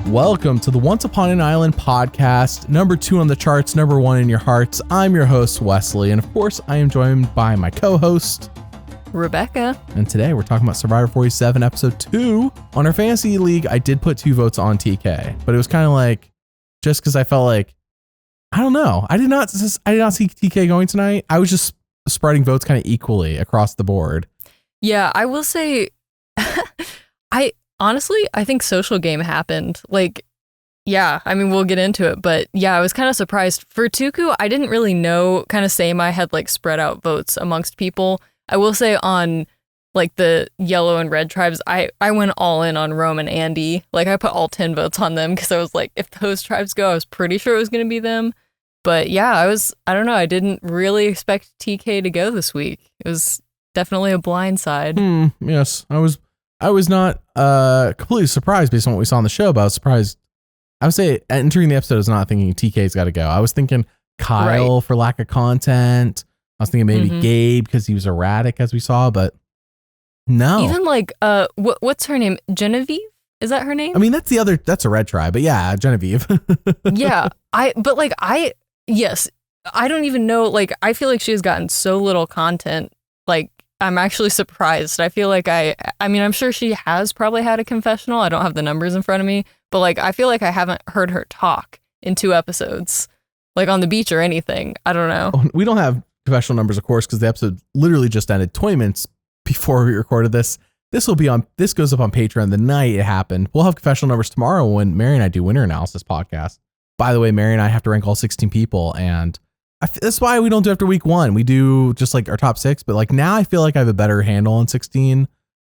Welcome to the Once Upon an Island podcast, number 2 on the charts, number 1 in your hearts. I'm your host, Wesley, and of course, I am joined by my co-host, Rebekah. And today we're talking about Survivor 47, episode 2. On our fantasy league, I did put 2 votes on TK, but it was kind of like, just because I felt like, I don't know. I did not see TK going tonight. I was just spreading votes kind of equally across the board. Yeah, I will say, I think social game happened. Like, yeah, I mean, we'll get into it, but yeah, I was kind of surprised. For Tuku, I didn't really know, kind of same, I had like spread out votes amongst people. I will say on like the yellow and red tribes, I went all in on Rome and Andy. Like I put all 10 votes on them because I was like, if those tribes go, I was pretty sure it was going to be them. But yeah, I don't know. I didn't really expect TK to go this week. It was definitely a blind side. Yes, I was not completely surprised based on what we saw on the show, but I was surprised. I would say entering the episode, I was not thinking TK's got to go. I was thinking Kyle for lack of content. I was thinking maybe Gabe because he was erratic as we saw, but no. Even like, what's her name? Genevieve? Is that her name? I mean, that's a red tribe, but yeah, Genevieve. Yeah, yes, I don't even know. Like, I feel like she has gotten so little content. Like, I'm actually surprised. I feel like I mean, I'm sure she has probably had a confessional. I don't have the numbers in front of me, but like, I feel like I haven't heard her talk in 2 episodes, like on the beach or anything. I don't know. Oh, we don't have confessional numbers, of course, because the episode literally just ended 20 minutes before we recorded this. This goes up on Patreon the night it happened. We'll have confessional numbers tomorrow when Mary and I do winter analysis podcast. By the way, Mary and I have to rank all 16 people, and that's why we don't do after week 1. We do just like our top 6, but like now I feel like I have a better handle on 16.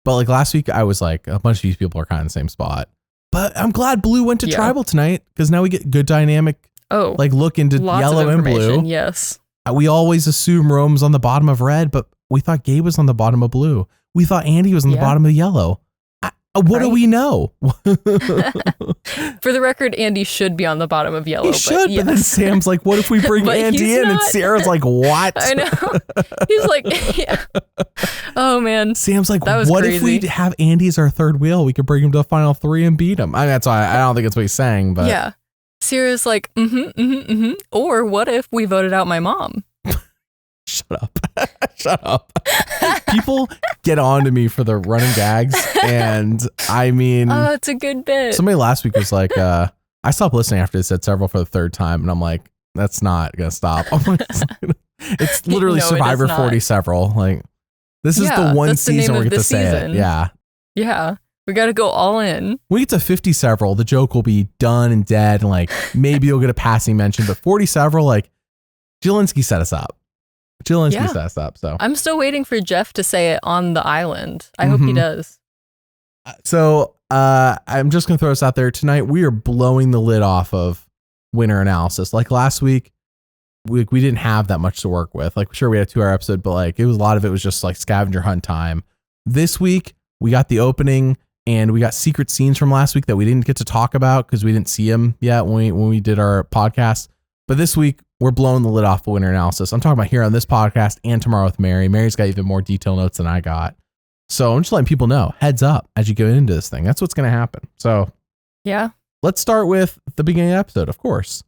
But like last week, I was like, a bunch of these people are kind of in the same spot. But I'm glad Blue went to tribal tonight because now we get good dynamic. Like look into yellow and blue. Yes. We always assume Rome's on the bottom of red, but we thought Gabe was on the bottom of blue. We thought Andy was on the bottom of yellow. What do we know? For the record, Andy should be on the bottom of yellow. He should, but then Sam's like, what if we bring Andy in? And Sarah's like, what? I know. He's like, yeah. Oh, man. Sam's like, that was what crazy. if we have Andy as our third wheel? We could bring him to the final 3 and beat him. I mean, that's why I don't think that's what he's saying, but. Yeah. Sarah's like, Or what if we voted out my mom? Shut up. People get on to me for the running gags. And I mean, it's a good bit. Somebody last week was like, I stopped listening after they said several for the 3rd time. And I'm like, that's not going to stop. It's literally Survivor 40 several. Like, this is the one season where we get to say it. Yeah. Yeah. We got to go all in. We get to 50 several. The joke will be done and dead. And like, maybe you'll get a passing mention, but 40 several, like, Jelinski set us up. Set us up. So I'm still waiting for Jeff to say it on the island. I hope he does. So I'm just going to throw this out there. Tonight, we are blowing the lid off of winter analysis. Like last week, we didn't have that much to work with. Like, sure, we had a 2-hour episode, but like a lot of it was just like scavenger hunt time. This week, we got the opening and we got secret scenes from last week that we didn't get to talk about because we didn't see them yet when we did our podcast. But this week, we're blowing the lid off of winter analysis. I'm talking about here on this podcast and tomorrow with Mary. Mary's got even more detailed notes than I got. So I'm just letting people know, heads up as you go into this thing. That's what's going to happen. So yeah, let's start with the beginning of the episode, of course.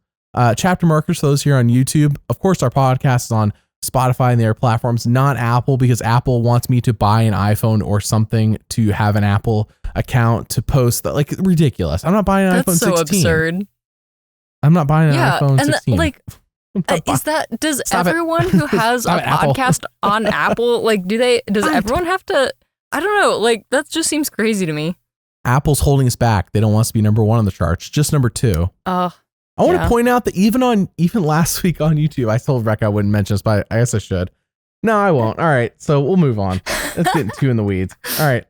Chapter markers for those here on YouTube. Of course, our podcast is on Spotify and their platforms, not Apple, because Apple wants me to buy an iPhone or something to have an Apple account to post that. Like, ridiculous. I'm not buying an iPhone 16. That's so absurd. I'm not buying an iPhone 16. Does everyone who has a podcast on Apple, like, does everyone have to, I don't know, like, that just seems crazy to me. Apple's holding us back. They don't want us to be number 1 on the charts, just number 2. I want to point out that even last week on YouTube, I told Rebekah I wouldn't mention this, but I guess I should. No, I won't. All right. So we'll move on. Let's get too in the weeds. All right.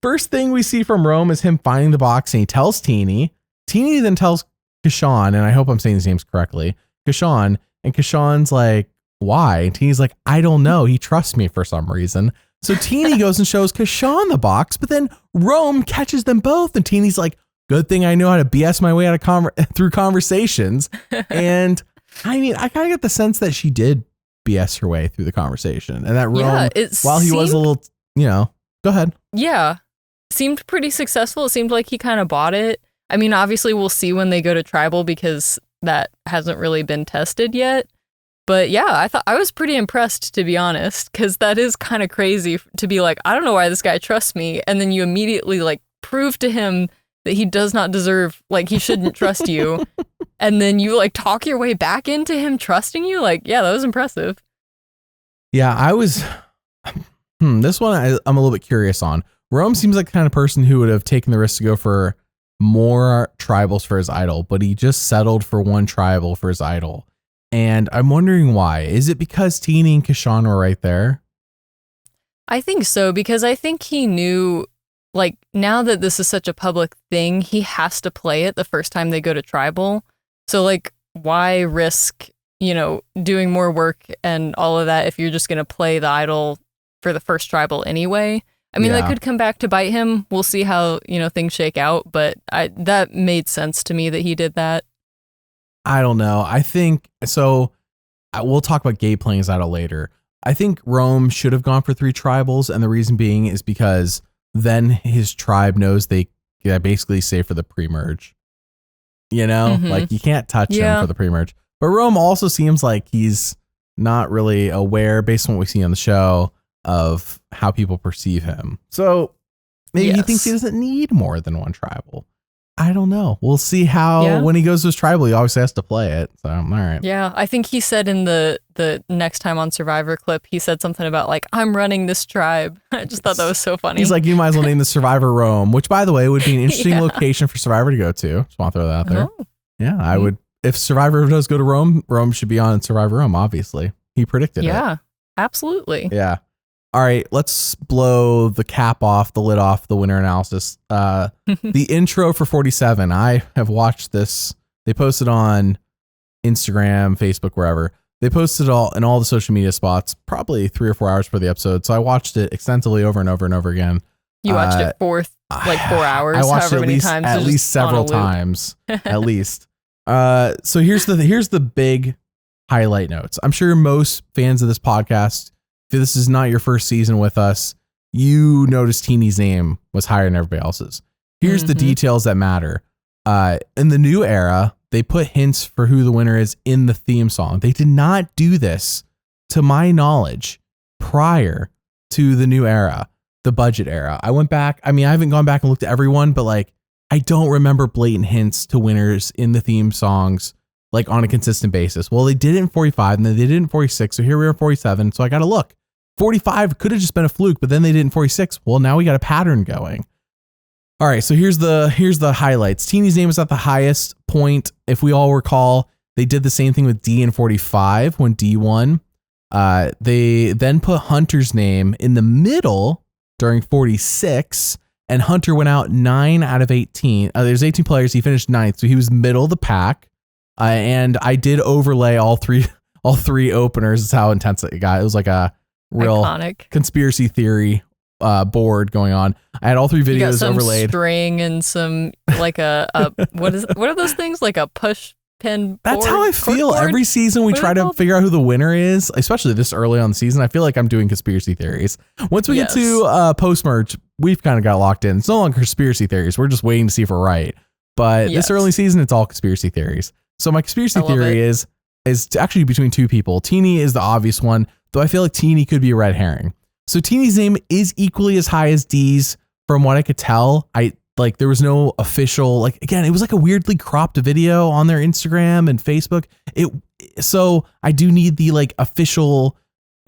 First thing we see from Rome is him finding the box and he tells Teeny. Teeny then tells Kashawn, and I hope I'm saying these names correctly, Kashawn, and Kashawn's like, why? And Teeny's like, I don't know. He trusts me for some reason. So Teeny goes and shows Kashawn the box, but then Rome catches them both. And Teeny's like, good thing I know how to BS my way out of through conversations. And I mean, I kind of get the sense that she did BS her way through the conversation. And that Rome, while he was a little, go ahead. Yeah. seemed pretty successful. It seemed like he kind of bought it. I mean, obviously we'll see when they go to tribal because that hasn't really been tested yet. But yeah, I was pretty impressed, to be honest, because that is kind of crazy to be like, I don't know why this guy trusts me. And then you immediately like prove to him that he does not deserve, like he shouldn't trust you. And then you like talk your way back into him trusting you. Like, yeah, that was impressive. Yeah, I was, this one I'm a little bit curious on. Rome seems like the kind of person who would have taken the risk to go for more tribals for his idol, but he just settled for one tribal for his idol. And I'm wondering why. Is it because Teeny and Kashawn were right there? I think so, because I think he knew, like, now that this is such a public thing, he has to play it the first time they go to tribal. So, like, why risk, doing more work and all of that if you're just going to play the idol for the first tribal anyway? I mean, that could come back to bite him. We'll see how, things shake out, but that made sense to me that he did that. I don't know. I think so. We'll talk about Gabe playing his idol later. I think Rome should have gone for 3 tribals. And the reason being is because then his tribe knows they basically safe for the pre-merge. Like you can't touch him for the pre-merge. But Rome also seems like he's not really aware, based on what we see on the show, of how people perceive him. So maybe he thinks he doesn't need more than one tribal. I don't know. We'll see how when he goes to his tribal, he obviously has to play it. So, all right. Yeah, I think he said in the next time on Survivor clip, he said something about like, I'm running this tribe. I just thought that was so funny. He's like, you might as well name the Survivor Rome, which by the way, would be an interesting location for Survivor to go to. Just want to throw that out there. Oh. Yeah, I would. If Survivor does go to Rome, Rome should be on Survivor Rome, obviously. He predicted it. Yeah, absolutely. Yeah. All right, let's blow the cap off, the lid off the winner analysis. The intro for 47. I have watched this. They posted on Instagram, Facebook, wherever. They posted all in all the social media spots, probably 3 or 4 hours for the episode. So I watched it extensively over and over and over again. You watched it for 4 hours. I watched it at least several times, at least. So here's the big highlight notes. I'm sure most fans of this podcast, if this is not your first season with us, you noticed Teeny's name was higher than everybody else's. Here's the details that matter. In the new era, they put hints for who the winner is in the theme song. They did not do this, to my knowledge, prior to the new era, the budget era. I went back. I mean, I haven't gone back and looked at everyone, but like, I don't remember blatant hints to winners in the theme songs, like on a consistent basis. Well, they did it in 45 and then they did it in 46. So here we are in 47. So I got to look. 45 could have just been a fluke, but then they did it in 46. Well, now we got a pattern going. All right. So here's the highlights. Teeny's name is at the highest point. If we all recall, they did the same thing with D in 45 when D won. They then put Hunter's name in the middle during 46. And Hunter went out 9 out of 18. There's 18 players. He finished 9th. So he was middle of the pack. And I did overlay all three openers. That's how intense it got. It was like a real iconic conspiracy theory board going on. I had all 3 videos you got some overlaid. String and some like a what are those things, like a push pin? That's how I feel every season. We try to figure out who the winner is, especially this early on the season. I feel like I'm doing conspiracy theories. Once we get to post merge, we've kind of got locked in. It's no longer conspiracy theories. We're just waiting to see if we're right. But this early season, it's all conspiracy theories. So my conspiracy theory is actually between 2 people. Teeny is the obvious one, though I feel like Teeny could be a red herring. So Teeny's name is equally as high as D's from what I could tell. There was no official, again, it was like a weirdly cropped video on their Instagram and Facebook. So I do need the official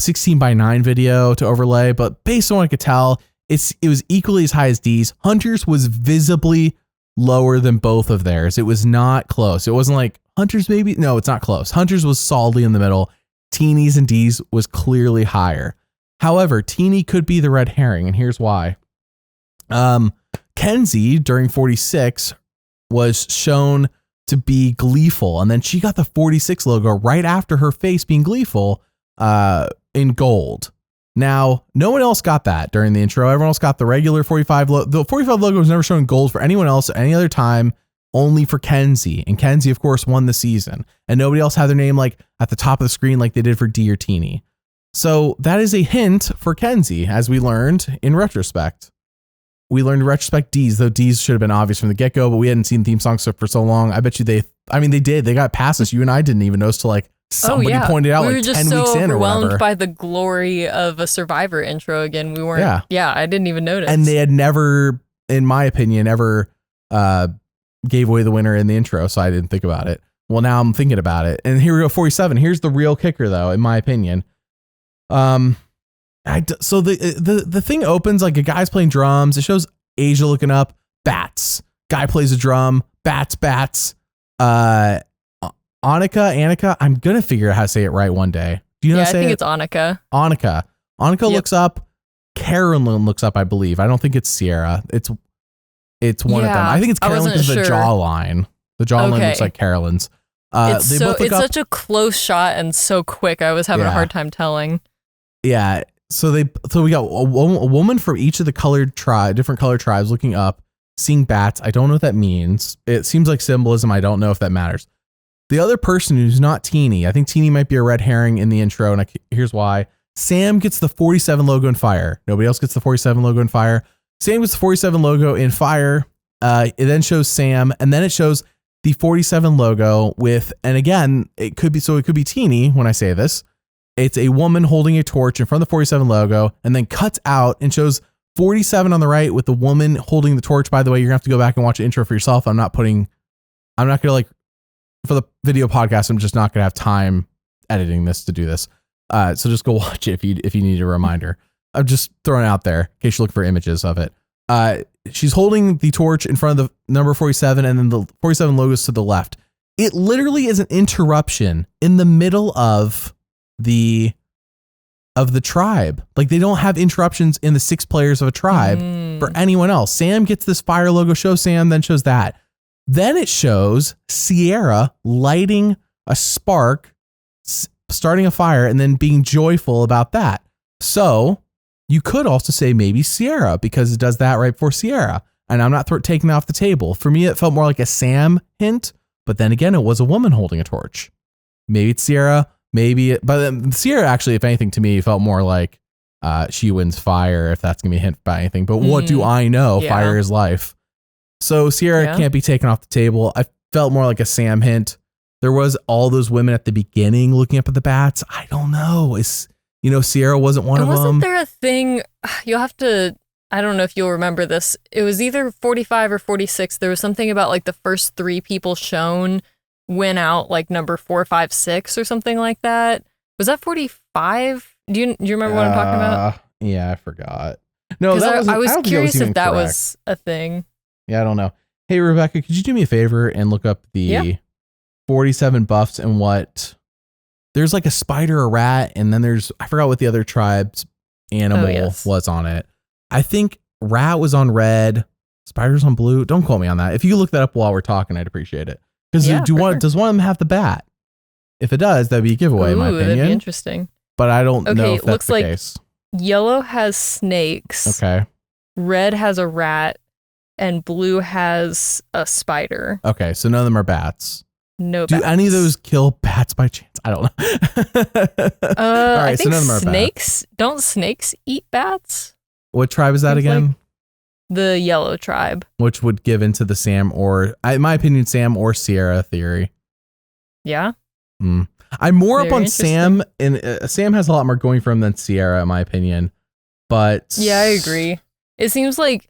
16:9 video to overlay, but based on what I could tell, it was equally as high as D's. Hunter's was visibly lower than both of theirs. It was not close. It wasn't like Hunter's maybe. No, it's not close. Hunter's was solidly in the middle. Teeny's and D's was clearly higher. However, Teeny could be the red herring, and here's why. Kenzie during 46 was shown to be gleeful, and then she got the 46 logo right after her face being gleeful in gold. Now, no one else got that during the intro. Everyone else got the regular 45 logo. The 45 logo was never shown in gold for anyone else at any other time, only for Kenzie. And Kenzie, of course, won the season. And nobody else had their name at the top of the screen like they did for D or Teeny. So that is a hint for Kenzie, as we learned in retrospect. we learned in retrospect D's, though D's should have been obvious from the get-go, but we hadn't seen theme songs for so long. I bet you they did. They got past us. You and I didn't even notice till like somebody pointed out like 10 weeks in or whatever. We were just so overwhelmed by the glory of a Survivor intro again. We weren't, I didn't even notice. And they had never, in my opinion, ever gave away the winner in the intro, so I didn't think about it. Well, now I'm thinking about it. And here we go, 47. Here's the real kicker, though, in my opinion. So the thing opens like a guy's playing drums. It shows Aysha looking up, bats. Guy plays a drum, bats. Annika. I'm gonna figure out how to say it right one day. Do you know how to say it? I think it's Annika. Annika looks up. Carolyn looks up, I believe. I don't think it's Sierra. It's one of them. I think it's Carolyn because the jawline. The jawline looks like Carolyn's. It's such a close shot and so quick. I was having a hard time telling. Yeah. So we got a woman from each of the different colored tribes looking up, seeing bats. I don't know what that means. It seems like symbolism. I don't know if that matters. The other person who's not Teeny, I think Teeny might be a red herring in the intro, and here's why. Sam gets the 47 logo in fire. Nobody else gets the 47 logo in fire. Sam gets the 47 logo in fire. It then shows Sam, and then it shows the 47 logo with, and again, it could be Teeny when I say this. It's a woman holding a torch in front of the 47 logo and then cuts out and shows 47 on the right with the woman holding the torch. By the way, you're gonna have to go back and watch the intro for yourself. I'm not gonna like, for the video podcast, I'm just not gonna have time editing this to do this. So just go watch it if you need a reminder. I'm just throwing it out there in case you look for images of it. She's holding the torch in front of the number 47 and then the 47 logos to the left. It literally is an interruption in the middle of the tribe. Like they don't have interruptions in the 6 players of a tribe for anyone else. Sam gets this fire logo, shows Sam, then shows that. Then it shows Sierra lighting a spark, starting a fire, and then being joyful about that. So you could also say maybe Sierra because it does that right before Sierra. And I'm not taking it off the table. For me, it felt more like a Sam hint, but then again, it was a woman holding a torch. Maybe it's Sierra. But Sierra actually, if anything, to me, felt more like she wins fire, if that's going to be a hint by anything. But what do I know? Yeah. Fire is life. So Sierra can't be taken off the table. I felt more like a Sam hint. There was all those women at the beginning looking up at the bats. I don't know. Sierra wasn't one of them. Wasn't there a thing, you'll have to, I don't know if you'll remember this. It was either 45 or 46. There was something about like the first 3 people shown win out like number 4, 5, 6 or something like that. Was that 45? Do you remember what I'm talking about? Yeah, I forgot. No, I was curious if that was a thing. Yeah, I don't know. Hey, Rebekah, could you do me a favor and look up the 47 buffs and what? There's like a spider, a rat, and then I forgot what the other tribe's animal was on it. I think rat was on red, spider's on blue. Don't quote me on that. If you look that up while we're talking, I'd appreciate it. Because does one of them have the bat? If it does, that'd be a giveaway, in my opinion. That'd be interesting. But I don't know if that's the case. Yellow has snakes. Okay. Red has a rat, and blue has a spider. Okay, so none of them are bats. No bats. Do any of those kill bats by chance? I don't know. All right, I think so none of them are snakes. Bats. Don't snakes eat bats? What tribe is that again? Like the yellow tribe. Which would give into the Sam or, in my opinion, Sam or Sierra theory. Yeah. I'm more up on Sam, and Sam has a lot more going for him than Sierra, in my opinion. But yeah, I agree. It seems like,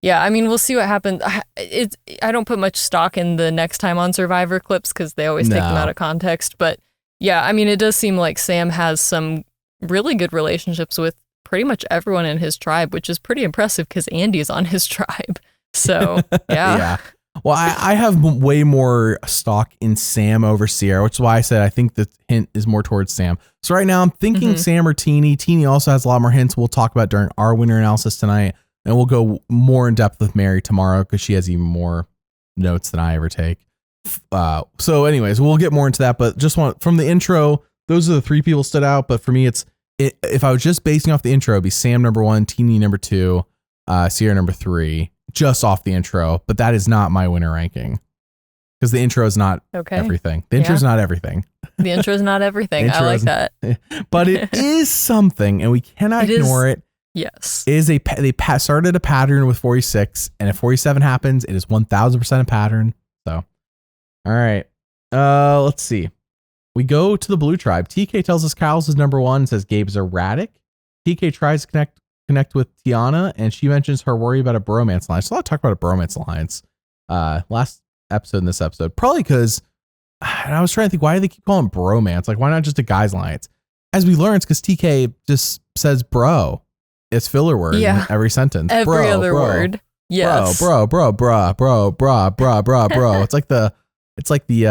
yeah, I mean, we'll see what happens. I don't put much stock in the next time on Survivor clips because they always take them out of context. But yeah, I mean, it does seem like Sam has some really good relationships with pretty much everyone in his tribe, which is pretty impressive because Andy's on his tribe. So yeah. Well, I have way more stock in Sam over Sierra, which is why I said I think the hint is more towards Sam. So right now I'm thinking Sam or Teeny. Teeny also has a lot more hints we'll talk about during our winner analysis tonight. And we'll go more in depth with Mary tomorrow because she has even more notes than I ever take. So anyways, we'll get more into that. But just from the intro, those are the 3 people stood out. But for me, if I was just basing off the intro, it'd be Sam number 1, Teeny number 2, Sierra number 3, just off the intro. But that is not my winner ranking because the intro is not everything. The intro is not everything. The intro is not everything. I like that. But it is something, and we cannot ignore it. Yes. They started a pattern with 46, and if 47 happens, it is 1000% a pattern. So, all right. Let's see. We go to the blue tribe. TK tells us Kyle's is number 1, says Gabe's erratic. TK tries to connect with Tiana, and she mentions her worry about a bromance alliance. So a lot of talk about a bromance alliance last episode and this episode. Probably because I was trying to think, why do they keep calling bromance? Like, why not just a guy's alliance? As we learned, it's because TK just says bro. It's filler word in every sentence. Every other word. Yes. Bro. It's like the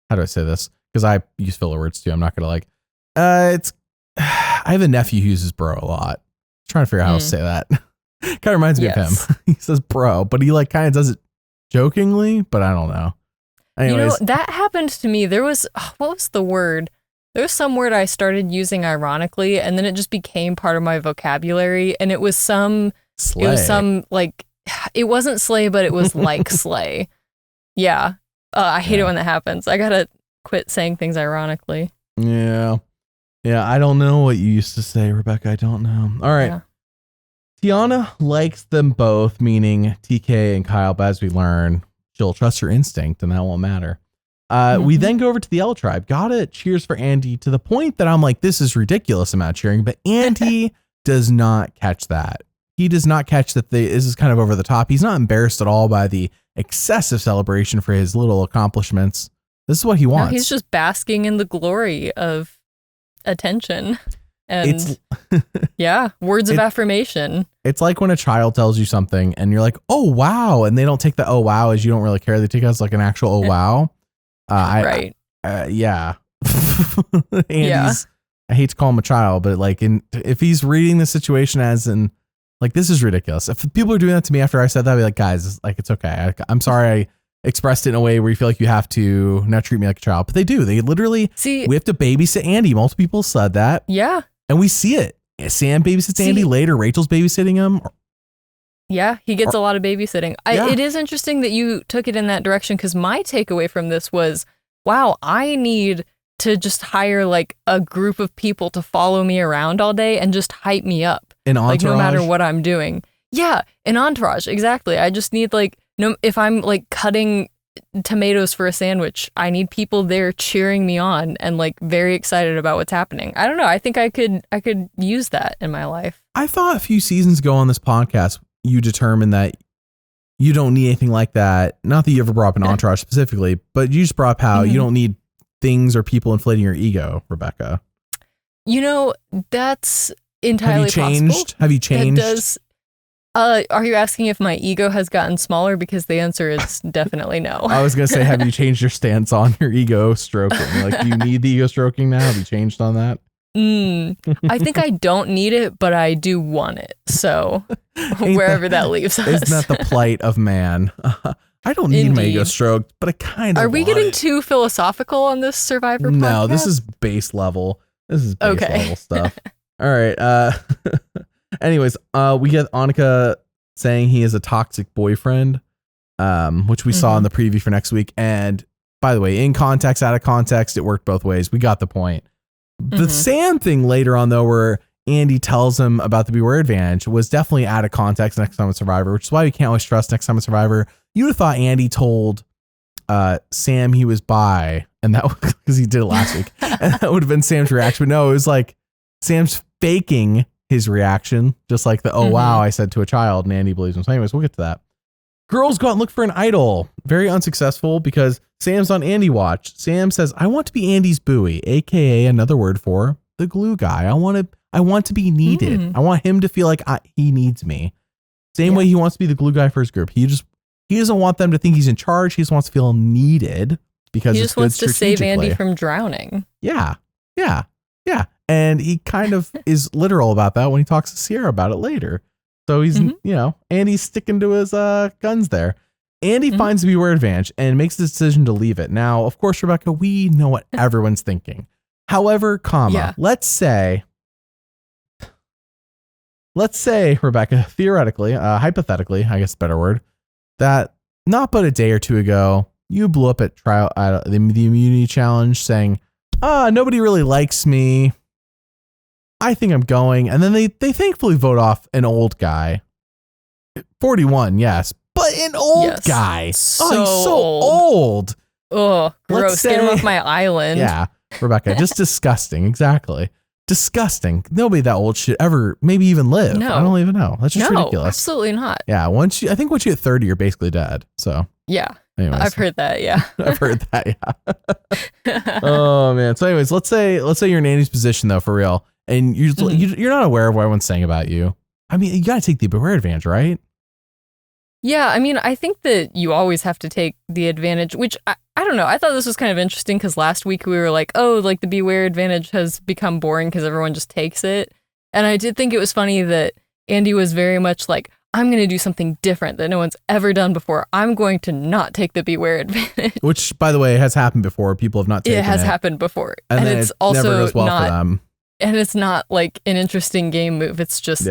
how do I say this? Because I use filler words too. I'm not gonna I have a nephew who uses bro a lot. I'm trying to figure out how to say that. Kind of reminds me of him. He says bro, but he kind of does it jokingly, but I don't know. Anyways. That happened to me. There was, what was the word? There was some word I started using ironically, and then it just became part of my vocabulary, and it was some slay. It was some it wasn't slay, but it was like slay. Yeah. I hate it when that happens. I gotta quit saying things ironically. Yeah. I don't know what you used to say, Rebekah. I don't know. All right. Yeah. Tiana likes them both, meaning TK and Kyle, but as we learn, she'll trust her instinct and that won't matter. We then go over to the L tribe. Gotta cheers for Andy to the point that I'm like, this is ridiculous amount of cheering, but Andy does not catch that. He does not catch that this is kind of over the top. He's not embarrassed at all by the excessive celebration for his little accomplishments. This is what he wants. No, he's just basking in the glory of attention and words of affirmation. It's like when a child tells you something and you're like, oh, wow. And they don't take the oh, wow as you don't really care. They take it as like an actual oh, wow. Right. Yeah. Andy's, I hate to call him a child, but if he's reading the situation as in this is ridiculous. If people are doing that to me after I said that, I'd be like, guys, it's okay. I'm sorry I expressed it in a way where you feel like you have to not treat me like a child, but they do. They literally, we have to babysit Andy. Multiple people said that. Yeah. And we see it. Sam babysits Andy later. Rachel's babysitting him. Yeah, he gets a lot of babysitting. It is interesting that you took it in that direction because my takeaway from this was, wow, I need to just hire a group of people to follow me around all day and just hype me up. An entourage? No matter what I'm doing. Yeah, an entourage, exactly. I just need if I'm cutting tomatoes for a sandwich, I need people there cheering me on and very excited about what's happening. I don't know. I think I could use that in my life. I thought a few seasons ago on this podcast, you determined that you don't need anything like that. Not that you ever brought up an entourage specifically, but you just brought up how you don't need things or people inflating your ego, Rebekah. That's entirely possible. Have you changed? Are you asking if my ego has gotten smaller? Because the answer is definitely no. I was going to say, have you changed your stance on your ego stroking? Do you need the ego stroking now? Have you changed on that? I think I don't need it, but I do want it. So wherever that leaves us. Isn't that the plight of man? I don't need my ego stroked, but I kind of Are we getting too philosophical on this Survivor podcast? No, this is base level. This is base level stuff. All right. Anyways, we get Annika saying he is a toxic boyfriend, which we saw in the preview for next week. And by the way, in context, out of context, it worked both ways. We got the point. The Sam thing later on, though, where Andy tells him about the Beware Advantage was definitely out of context next time with Survivor, which is why we can't always trust next time with Survivor. You would have thought Andy told Sam he was bi, and that was because he did it last week. And that would have been Sam's reaction. But no, it was Sam's faking his reaction, just like the, oh, wow, I said to a child, and Andy believes him. So anyways, we'll get to that. Girls go out and look for an idol. Very unsuccessful because Sam's on Andy watch. Sam says, I want to be Andy's buoy, aka another word for the glue guy. I want to be needed. I want him to feel like he needs me. Same way he wants to be the glue guy for his group. He doesn't want them to think he's in charge. He just wants to feel needed because he just wants to save Andy from drowning. Yeah. And he kind of is literal about that when he talks to Sierra about it later. So he's, Andy's sticking to his guns there. Andy finds the Beware Advantage and makes the decision to leave it. Now, of course, Rebekah, we know what everyone's thinking. However, let's say, Rebekah, theoretically, hypothetically, I guess a better word, that not but a day or two ago, you blew up at the immunity challenge saying, nobody really likes me. I think I'm going. And then they thankfully vote off an old guy. 41, yes. But an old guy. So he's so old. Oh, gross. Get him off my island. Yeah, Rebekah, just disgusting. Exactly. Disgusting. Nobody that old should ever maybe even live. No. I don't even know. That's just ridiculous. Absolutely not. Yeah, I think once you hit 30, you're basically dead. So yeah. Anyways. I've heard that, yeah. I've heard that, yeah. Oh man. So anyways, let's say you're in Andy's position though, for real. And you're not aware of what everyone's saying about you. I mean, you gotta take the beware advantage, right? Yeah, I mean, I think that you always have to take the advantage, which I don't know. I thought this was kind of interesting because last week we were like, oh, like the beware advantage has become boring because everyone just takes it. And I did think it was funny that Andy was very much like, I'm going to do something different that no one's ever done before. I'm going to not take the beware advantage. Which, by the way, has happened before. People have not taken it. It has happened before. And it's also never goes well for them. And it's not like an interesting game move. It's just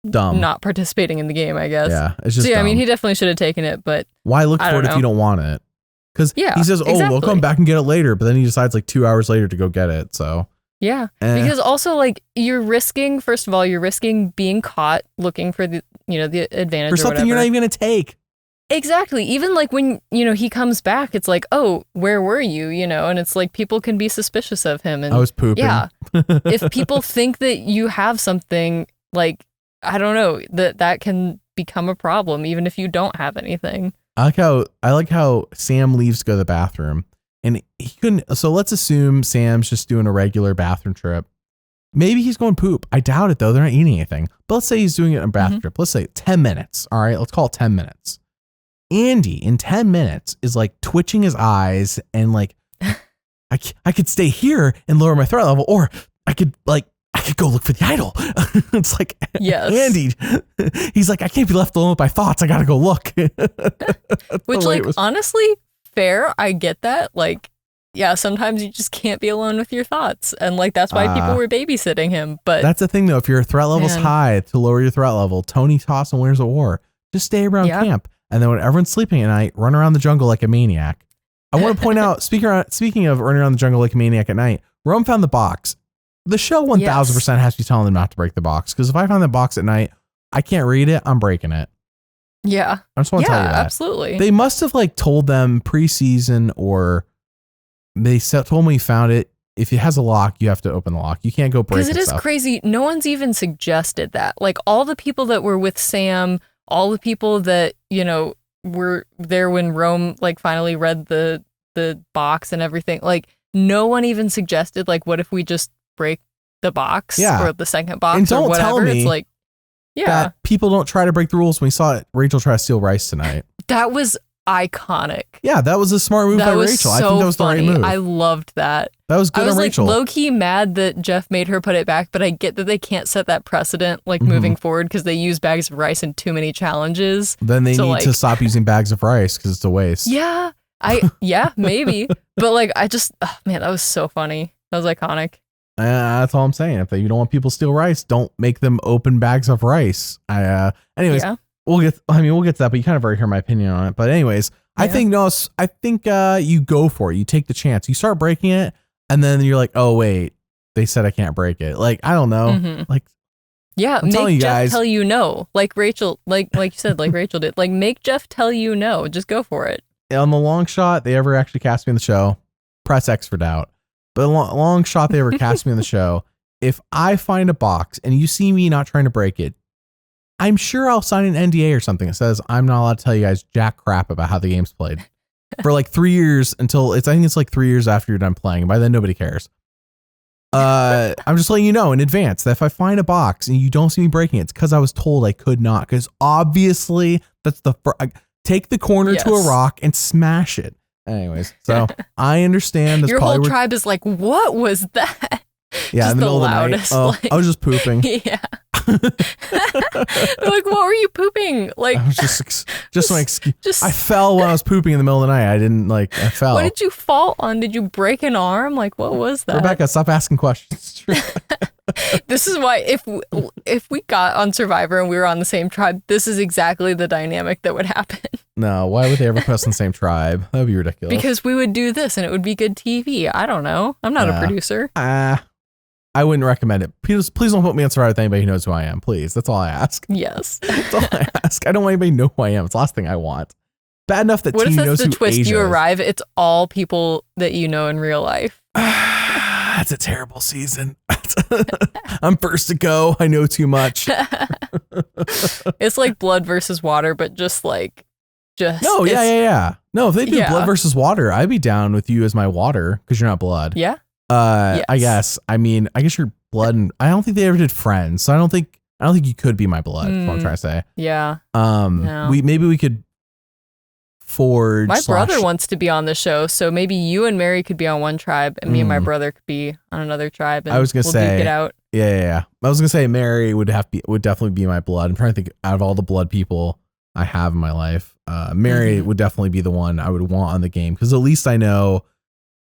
dumb. Not participating in the game, I guess. Yeah, it's just dumb. I mean, he definitely should have taken it, but why look for it if you don't want it? Because he says, we'll come back and get it later, but then he decides like 2 hours later to go get it. So yeah, because also like first of all, you're risking being caught looking for the advantage for something you're not even going to take. Exactly. Even like when, he comes back, it's like, oh, where were you? And it's like people can be suspicious of him. And I was pooping. Yeah. If people think that you have something, like, I don't know, that can become a problem even if you don't have anything. I like how Sam leaves to go to the bathroom and he couldn't. So let's assume Sam's just doing a regular bathroom trip. Maybe he's going poop. I doubt it though. They're not eating anything. But let's say he's doing it on a bathroom trip. Let's say 10 minutes. All right. Let's call it 10 minutes. Andy in 10 minutes is like twitching his eyes and like, I could stay here and lower my threat level, or I could go look for the idol. It's like, yes. Andy, he's like, I can't be left alone with my thoughts. I got to go look. Which like, honestly, fair. I get that. Like, yeah, sometimes you just can't be alone with your thoughts. And like, that's why people were babysitting him. But that's the thing though. If your threat level's high, to lower your threat level, Tony Toss and Winners of War, just stay around camp. And then when everyone's sleeping at night, run around the jungle like a maniac. I want to point out, speaking of running around the jungle like a maniac at night, Rome found the box. The show 1000% has to be telling them not to break the box. Because if I find the box at night, I can't read it, I'm breaking it. Yeah. I just want to tell you that. Absolutely. They must have like told them preseason, or they told me you found it. If it has a lock, you have to open the lock. You can't go break it. Because it is crazy. No one's even suggested that. Like all the people that were with Sam, all the people that, were there when Rome like finally read the box and everything, like no one even suggested like, what if we just break the box or the second box and don't or whatever. Tell me it's like, that people don't try to break the rules. When we saw Rachel try to steal rice tonight. That was iconic. Yeah, that was a smart move by Rachel. So I think that was funny. the right move. I loved that. That was good on Rachel. I was like low-key mad that Jeff made her put it back, but I get that they can't set that precedent like moving forward because they use bags of rice in too many challenges. Then they need to stop using bags of rice because it's a waste. Yeah. Maybe. But like man, that was so funny. That was iconic. That's all I'm saying. If you don't want people to steal rice, don't make them open bags of rice. Anyways, we'll get to that, but you kind of already heard my opinion on it. But anyways, I think you go for it. You take the chance. You start breaking it, and then you're like, oh wait, they said I can't break it. Like I don't know. Like I'm telling you guys, Jeff tell you no. Like Rachel, like you said, like Rachel did. Like make Jeff tell you no. Just go for it. On the long shot, they ever actually cast me in the show, press X for doubt. But the long shot they ever cast me in the show, if I find a box and you see me not trying to break it, I'm sure I'll sign an NDA or something that says I'm not allowed to tell you guys jack crap about how the game's played for like 3 years until I think it's like 3 years after you're done playing. By then, nobody cares. I'm just letting you know in advance that if I find a box and you don't see me breaking it, it's because I was told I could not. Because obviously, that's take the corner to a rock and smash it. Anyways, so I understand. Your whole tribe is like, what was that? Yeah, just in the middle of the night. Oh, I was just pooping. Yeah. They're like, what were you pooping? Like, I was just my excuse. I fell when I was pooping in the middle of the night. I fell. What did you fall on? Did you break an arm? Like, what was that? Rebekah, stop asking questions. This is why if we got on Survivor and we were on the same tribe, this is exactly the dynamic that would happen. No, why would they ever put us in the same tribe? That would be ridiculous. Because we would do this and it would be good TV. I don't know. I'm not a producer. I I wouldn't recommend it. Please don't put me on Survivor with anybody who knows who I am. Please. That's all I ask. Yes. That's all I ask. I don't want anybody to know who I am. It's the last thing I want. Bad enough that what T if knows that's the who twist? Aysha You is. arrive, it's all people that you know in real life. That's a terrible season. I'm first to go. I know too much. It's like blood versus water, but No, yeah. No, if they do blood versus water, I'd be down with you as my water because you're not blood. Yeah. Yes. I guess. I mean, I guess you're blood, and I don't think they ever did friends, so I don't think you could be my blood. That's what I'm trying to say. Yeah. No. We could forge. My brother wants to be on the show, so maybe you and Mary could be on one tribe, and me and my brother could be on another tribe. And I was gonna say, duke it out. Yeah. I was gonna say Mary would definitely be my blood. I'm trying to think out of all the blood people I have in my life. Mary would definitely be the one I would want on the game because at least I know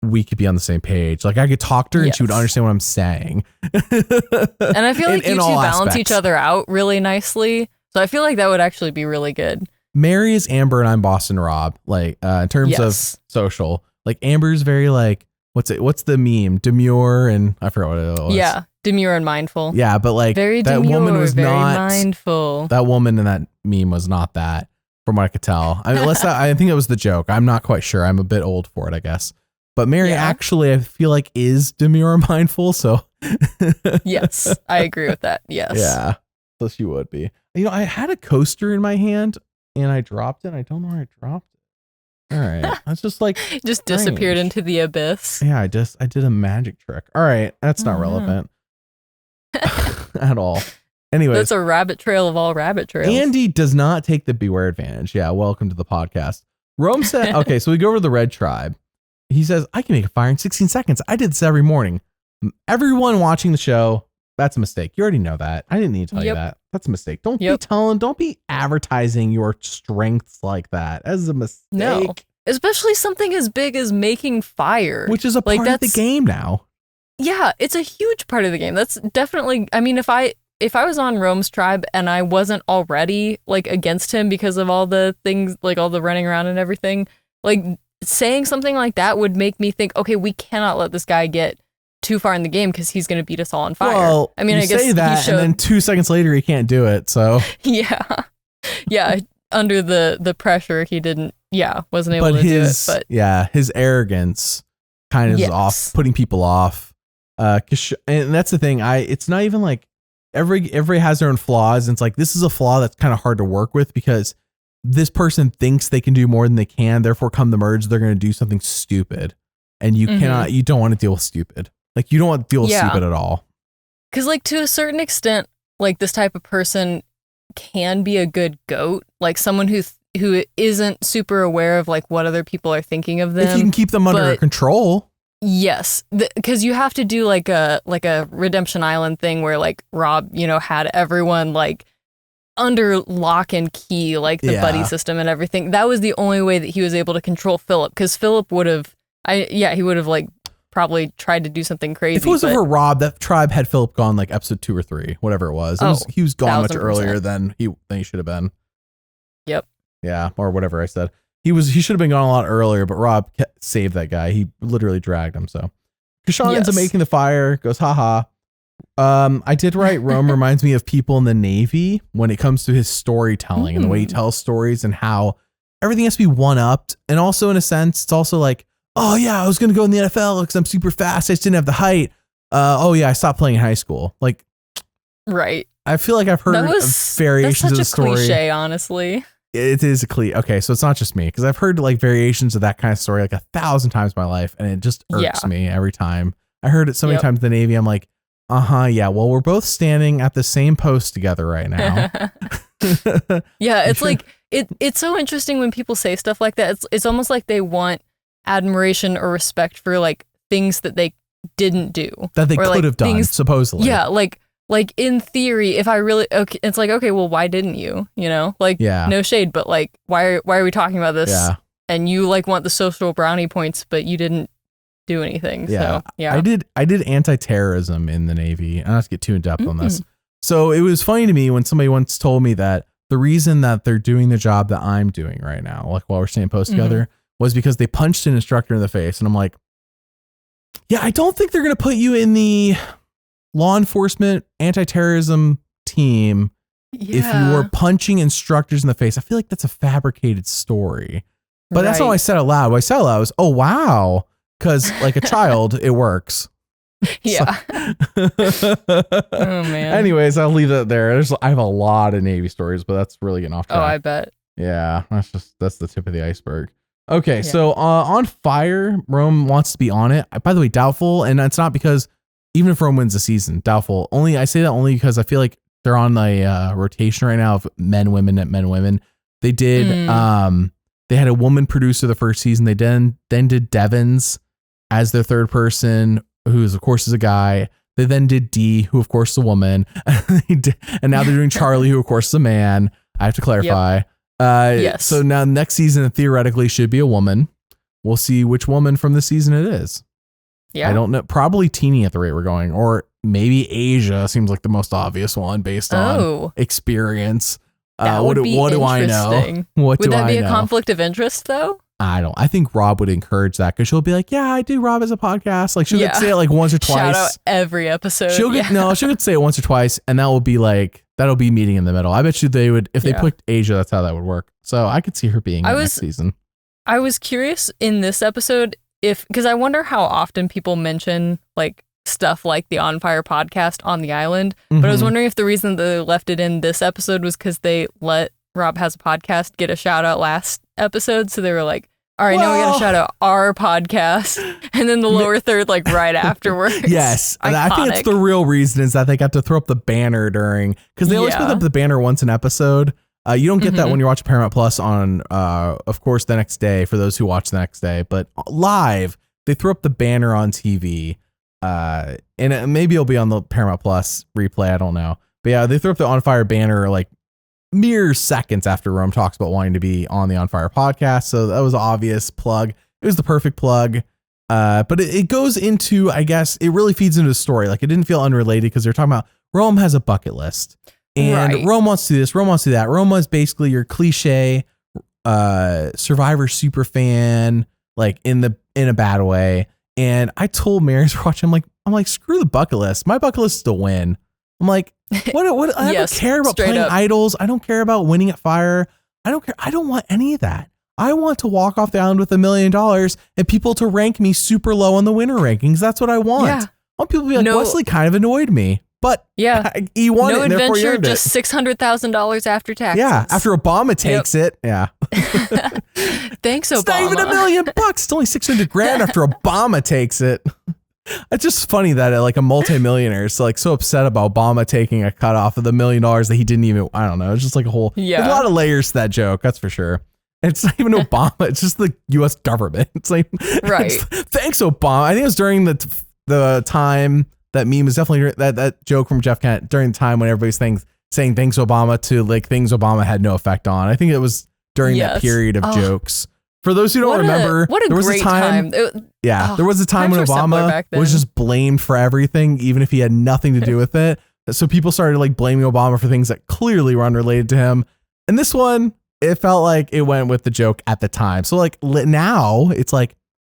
we could be on the same page. Like I could talk to her and she would understand what I'm saying. And I feel like you two balance each other out really nicely. So I feel like that would actually be really good. Mary is Amber and I'm Boston Rob. Like in terms of social, like Amber's very like, what's the meme? Demure and I forgot what it was. Yeah. Demure and mindful. Yeah. But like very that demure, woman was very not mindful. That woman in that meme was not that from what I could tell. I mean, I think it was the joke. I'm not quite sure. I'm a bit old for it, I guess. But Mary actually, I feel like is demure and mindful. So yes, I agree with that. Yes. Yeah. So she would be. You know, I had a coaster in my hand and I dropped it. I don't know where I dropped it. All right. That's just like just disappeared into the abyss. Yeah, I did a magic trick. All right. That's not relevant at all. Anyways. That's a rabbit trail of all rabbit trails. Andy does not take the beware advantage. Yeah. Welcome to the podcast. Rome said, okay, so we go over to the red tribe. He says, I can make a fire in 16 seconds. I did this every morning. Everyone watching the show, that's a mistake. You already know that. I didn't need to tell you that. That's a mistake. Don't be advertising your strengths like that. As a mistake. No. Especially something as big as making fire. Which is a part of the game now. Yeah, it's a huge part of the game. That's definitely, I mean, if I was on Rome's tribe and I wasn't already like against him because of all the things, like all the running around and everything, like saying something like that would make me think, okay, we cannot let this guy get too far in the game because he's going to beat us all on fire. Well, I mean, I guess say that, and then 2 seconds later he can't do it. So yeah, under the pressure, he wasn't able to do it. But his arrogance kind of is off, putting people off. And that's the thing. It's not even like everybody has their own flaws. And it's like this is a flaw that's kind of hard to work with because this person thinks they can do more than they can. Therefore, come the merge, they're going to do something stupid. And you you don't want to deal with stupid. Like you don't want to deal with stupid at all. Because like to a certain extent, like this type of person can be a good goat. Like someone who isn't super aware of like what other people are thinking of them. If you can keep them under control. Yes, because you have to do like a Redemption Island thing where like Rob, had everyone like under lock and key, like the buddy system and everything. That was the only way that he was able to control Philip, because Philip would have, he would have like probably tried to do something crazy. If it wasn't for Rob, that tribe had Philip gone like episode 2 or 3, whatever it was. He was gone much earlier than he should have been. Yep. Yeah, or whatever I said. He should have been gone a lot earlier, but Rob saved that guy. He literally dragged him. So Kashawn ends up making the fire, goes, haha. I did write Rome reminds me of people in the Navy when it comes to his storytelling and the way he tells stories and how everything has to be one-upped. And also in a sense, it's also like, oh yeah, I was going to go in the NFL because I'm super fast. I just didn't have the height. Oh yeah, I stopped playing in high school. Like, right. I feel like I've heard variations of the story. That's such a cliche, honestly. It is a cliche. Okay, so it's not just me, because I've heard like variations of that kind of story like 1,000 times in my life, and it just irks me every time. I heard it so many times in the Navy. I'm like, yeah. Well, we're both standing at the same post together right now. Yeah, it's like it's so interesting when people say stuff like that. It's almost like they want admiration or respect for like things that they didn't do, that they could have done, supposedly. Yeah, like in theory, if I really, it's like, okay, well, why didn't you? No shade, but like, why are we talking about this? Yeah. And you like want the social brownie points, but you didn't do anything. Yeah. So, yeah. I did anti-terrorism in the Navy. I don't have to get too in depth on this. So it was funny to me when somebody once told me that the reason that they're doing the job that I'm doing right now, like while we're staying post together, was because they punched an instructor in the face. And I'm like, yeah, I don't think they're going to put you in the law enforcement, anti-terrorism team. Yeah. If you were punching instructors in the face, I feel like that's a fabricated story. But that's not what I said out loud. What I said out loud was, oh, wow. Because like a child, it works. Yeah. Oh, man. Anyways, I'll leave that there. I have a lot of Navy stories, but that's really getting off track. Oh, I bet. Yeah, that's the tip of the iceberg. Okay, so on fire, Rome wants to be on it. By the way, doubtful, and it's not because even if Rome wins the season, doubtful. I say that only because I feel like they're on a rotation right now of men, women. They did they had a woman producer the first season. They then did Devons as their third person, who of course is a guy. They then did Dee, who of course is a woman, and now they're doing Charlie, who of course is a man. I have to clarify. Yep. Yes. So now next season theoretically should be a woman. We'll see which woman from the season it is. Yeah. I don't know. Probably Teeny at the rate we're going, or maybe Aysha seems like the most obvious one based on experience. What do I know? Would that be a conflict of interest though? I think Rob would encourage that because she'll be like, yeah, I do Rob as a podcast. Like she'll say it like once or twice. Shout out every episode. She'll say it once or twice, and that'll be meeting in the middle. I bet you they would, if they picked Aysha, that's how that would work. So I could see her being next season. I was curious in this episode because I wonder how often people mention like stuff like the On Fire podcast on the island. But I was wondering if the reason they left it in this episode was because they let Rob Has a Podcast get a shout out last episode. So they were like, all right, now we got to shout out our podcast. And then the lower third, like right afterwards. Yes. And I think it's the real reason is that they got to throw up the banner because they always put up the banner once an episode. You don't get that when you're watching Paramount Plus on, of course, the next day for those who watch the next day. But live, they threw up the banner on TV. And maybe it'll be on the Paramount Plus replay. I don't know. But yeah, they threw up the On Fire banner like mere seconds after Rome talks about wanting to be on the On Fire podcast. So that was an obvious plug. It was the perfect plug. But it goes into, I guess, it really feeds into the story. Like it didn't feel unrelated because they're talking about Rome has a bucket list. And Rome wants to do this. Rome wants to do that. Rome was basically your cliche Survivor super fan, like in a bad way. And I told Mary's watching, I'm like, screw the bucket list. My bucket list is to win. I'm like, what? I don't care about playing idols. I don't care about winning at fire. I don't care. I don't want any of that. I want to walk off the island with $1 million and people to rank me super low on the winner rankings. That's what I want. Yeah. I want people to be like, Wesley kind of annoyed me, but he won it. And therefore he earned just $600,000 after taxes. Yeah. After Obama takes it. Yeah. Thanks, Obama. It's not even $1 million. It's only $600,000 after Obama takes it. It's just funny that like a multimillionaire is like so upset about Obama taking a cut off of the $1 million that he didn't even, I don't know. It's just like there's a lot of layers to that joke. That's for sure. It's not even Obama. It's just the U.S. government. It's like, thanks, Obama. I think it was during the time that meme was definitely that joke from Jeff Kent during the time when everybody's saying thanks, Obama to like things Obama had no effect on. I think it was during that period of jokes. For those who don't remember, there was a time. There was a time when Obama was just blamed for everything, even if he had nothing to do with it. So people started like blaming Obama for things that clearly were unrelated to him. And this one, it felt like it went with the joke at the time. So like now it's like,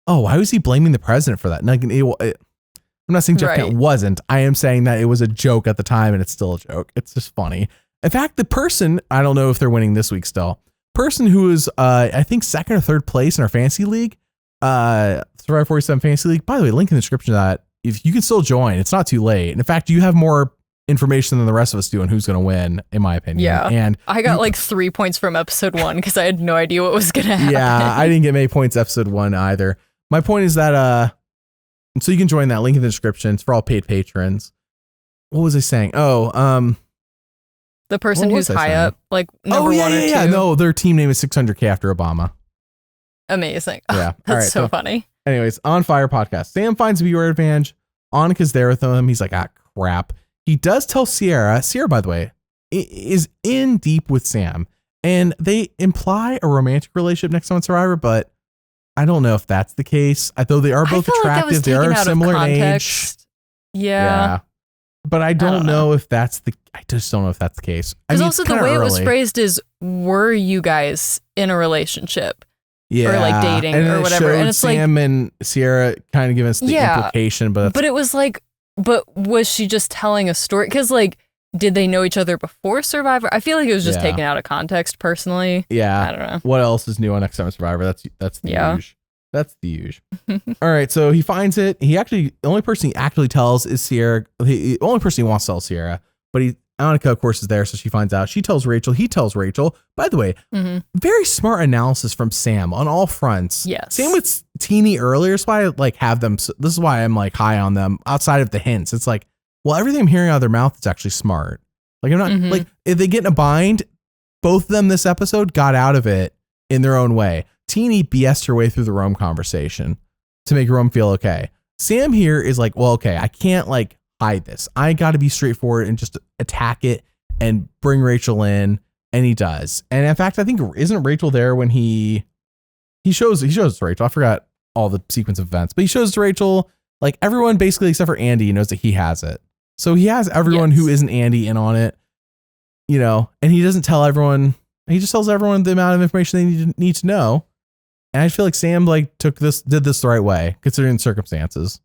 oh, why was he blaming the president for that? Like, I'm not saying Jeff Kent wasn't. I am saying that it was a joke at the time and it's still a joke. It's just funny. In fact, the person, I don't know if they're winning this week still. Person who is, I think, second or third place in our fantasy league, Survivor 47 Fantasy League. By the way, link in the description of that. If you can still join, it's not too late. And in fact, you have more information than the rest of us do on who's going to win, in my opinion. Yeah. And I got like 3 points from episode 1 because I had no idea what was going to happen. Yeah, I didn't get many points episode 1 either. My point is that, so you can join that link in the description. It's for all paid patrons. What was I saying? The person who's high up, like number 1 or 2. Yeah. No, their team name is 600K after Obama. Amazing. Yeah. That's so funny. Anyways, On Fire podcast. Sam finds a viewer advantage. Annika's there with him. He's like, crap. He does tell Sierra. Sierra, by the way, is in deep with Sam. And they imply a romantic relationship next time on Survivor, but I don't know if that's the case. Though they are both attractive. They are similar in age. Yeah. But I don't know if that's I just don't know if that's the case. Because also the way it was phrased is, were you guys in a relationship? Yeah. Or like dating or whatever. And it's Sam and Sierra kind of give us the implication, but it was like, But was she just telling a story? Because, like, did they know each other before Survivor? I feel like it was just taken out of context, personally. Yeah. I don't know. What else is new on Next Time Survivor? That's the huge. That's the huge. All right, so he finds it. The only person he actually tells is Sierra. The only person he wants to tell is Sierra, but Annika, of course, is there, so she finds out. She tells Rachel. He tells Rachel. By the way, very smart analysis from Sam on all fronts. Yes. Same with Teeny earlier. That's why I like have them. This is why I'm like high on them. Outside of the hints, it's like, well, everything I'm hearing out of their mouth is actually smart. Like I'm not like if they get in a bind, both of them this episode got out of it in their own way. Teeny BS'd her way through the Rome conversation to make Rome feel okay. Sam here is like, well, okay, I can't like hide this. I got to be straightforward and just attack it and bring Rachel in, and he does. And in fact, I think isn't Rachel there when he shows it to Rachel. I forgot all the sequence of events, but he shows it to Rachel. Like everyone basically except for Andy knows that he has it. So he has everyone who isn't Andy in on it, you know, and he doesn't tell everyone. He just tells everyone the amount of information they need to know. And I feel like Sam like did this the right way considering the circumstances.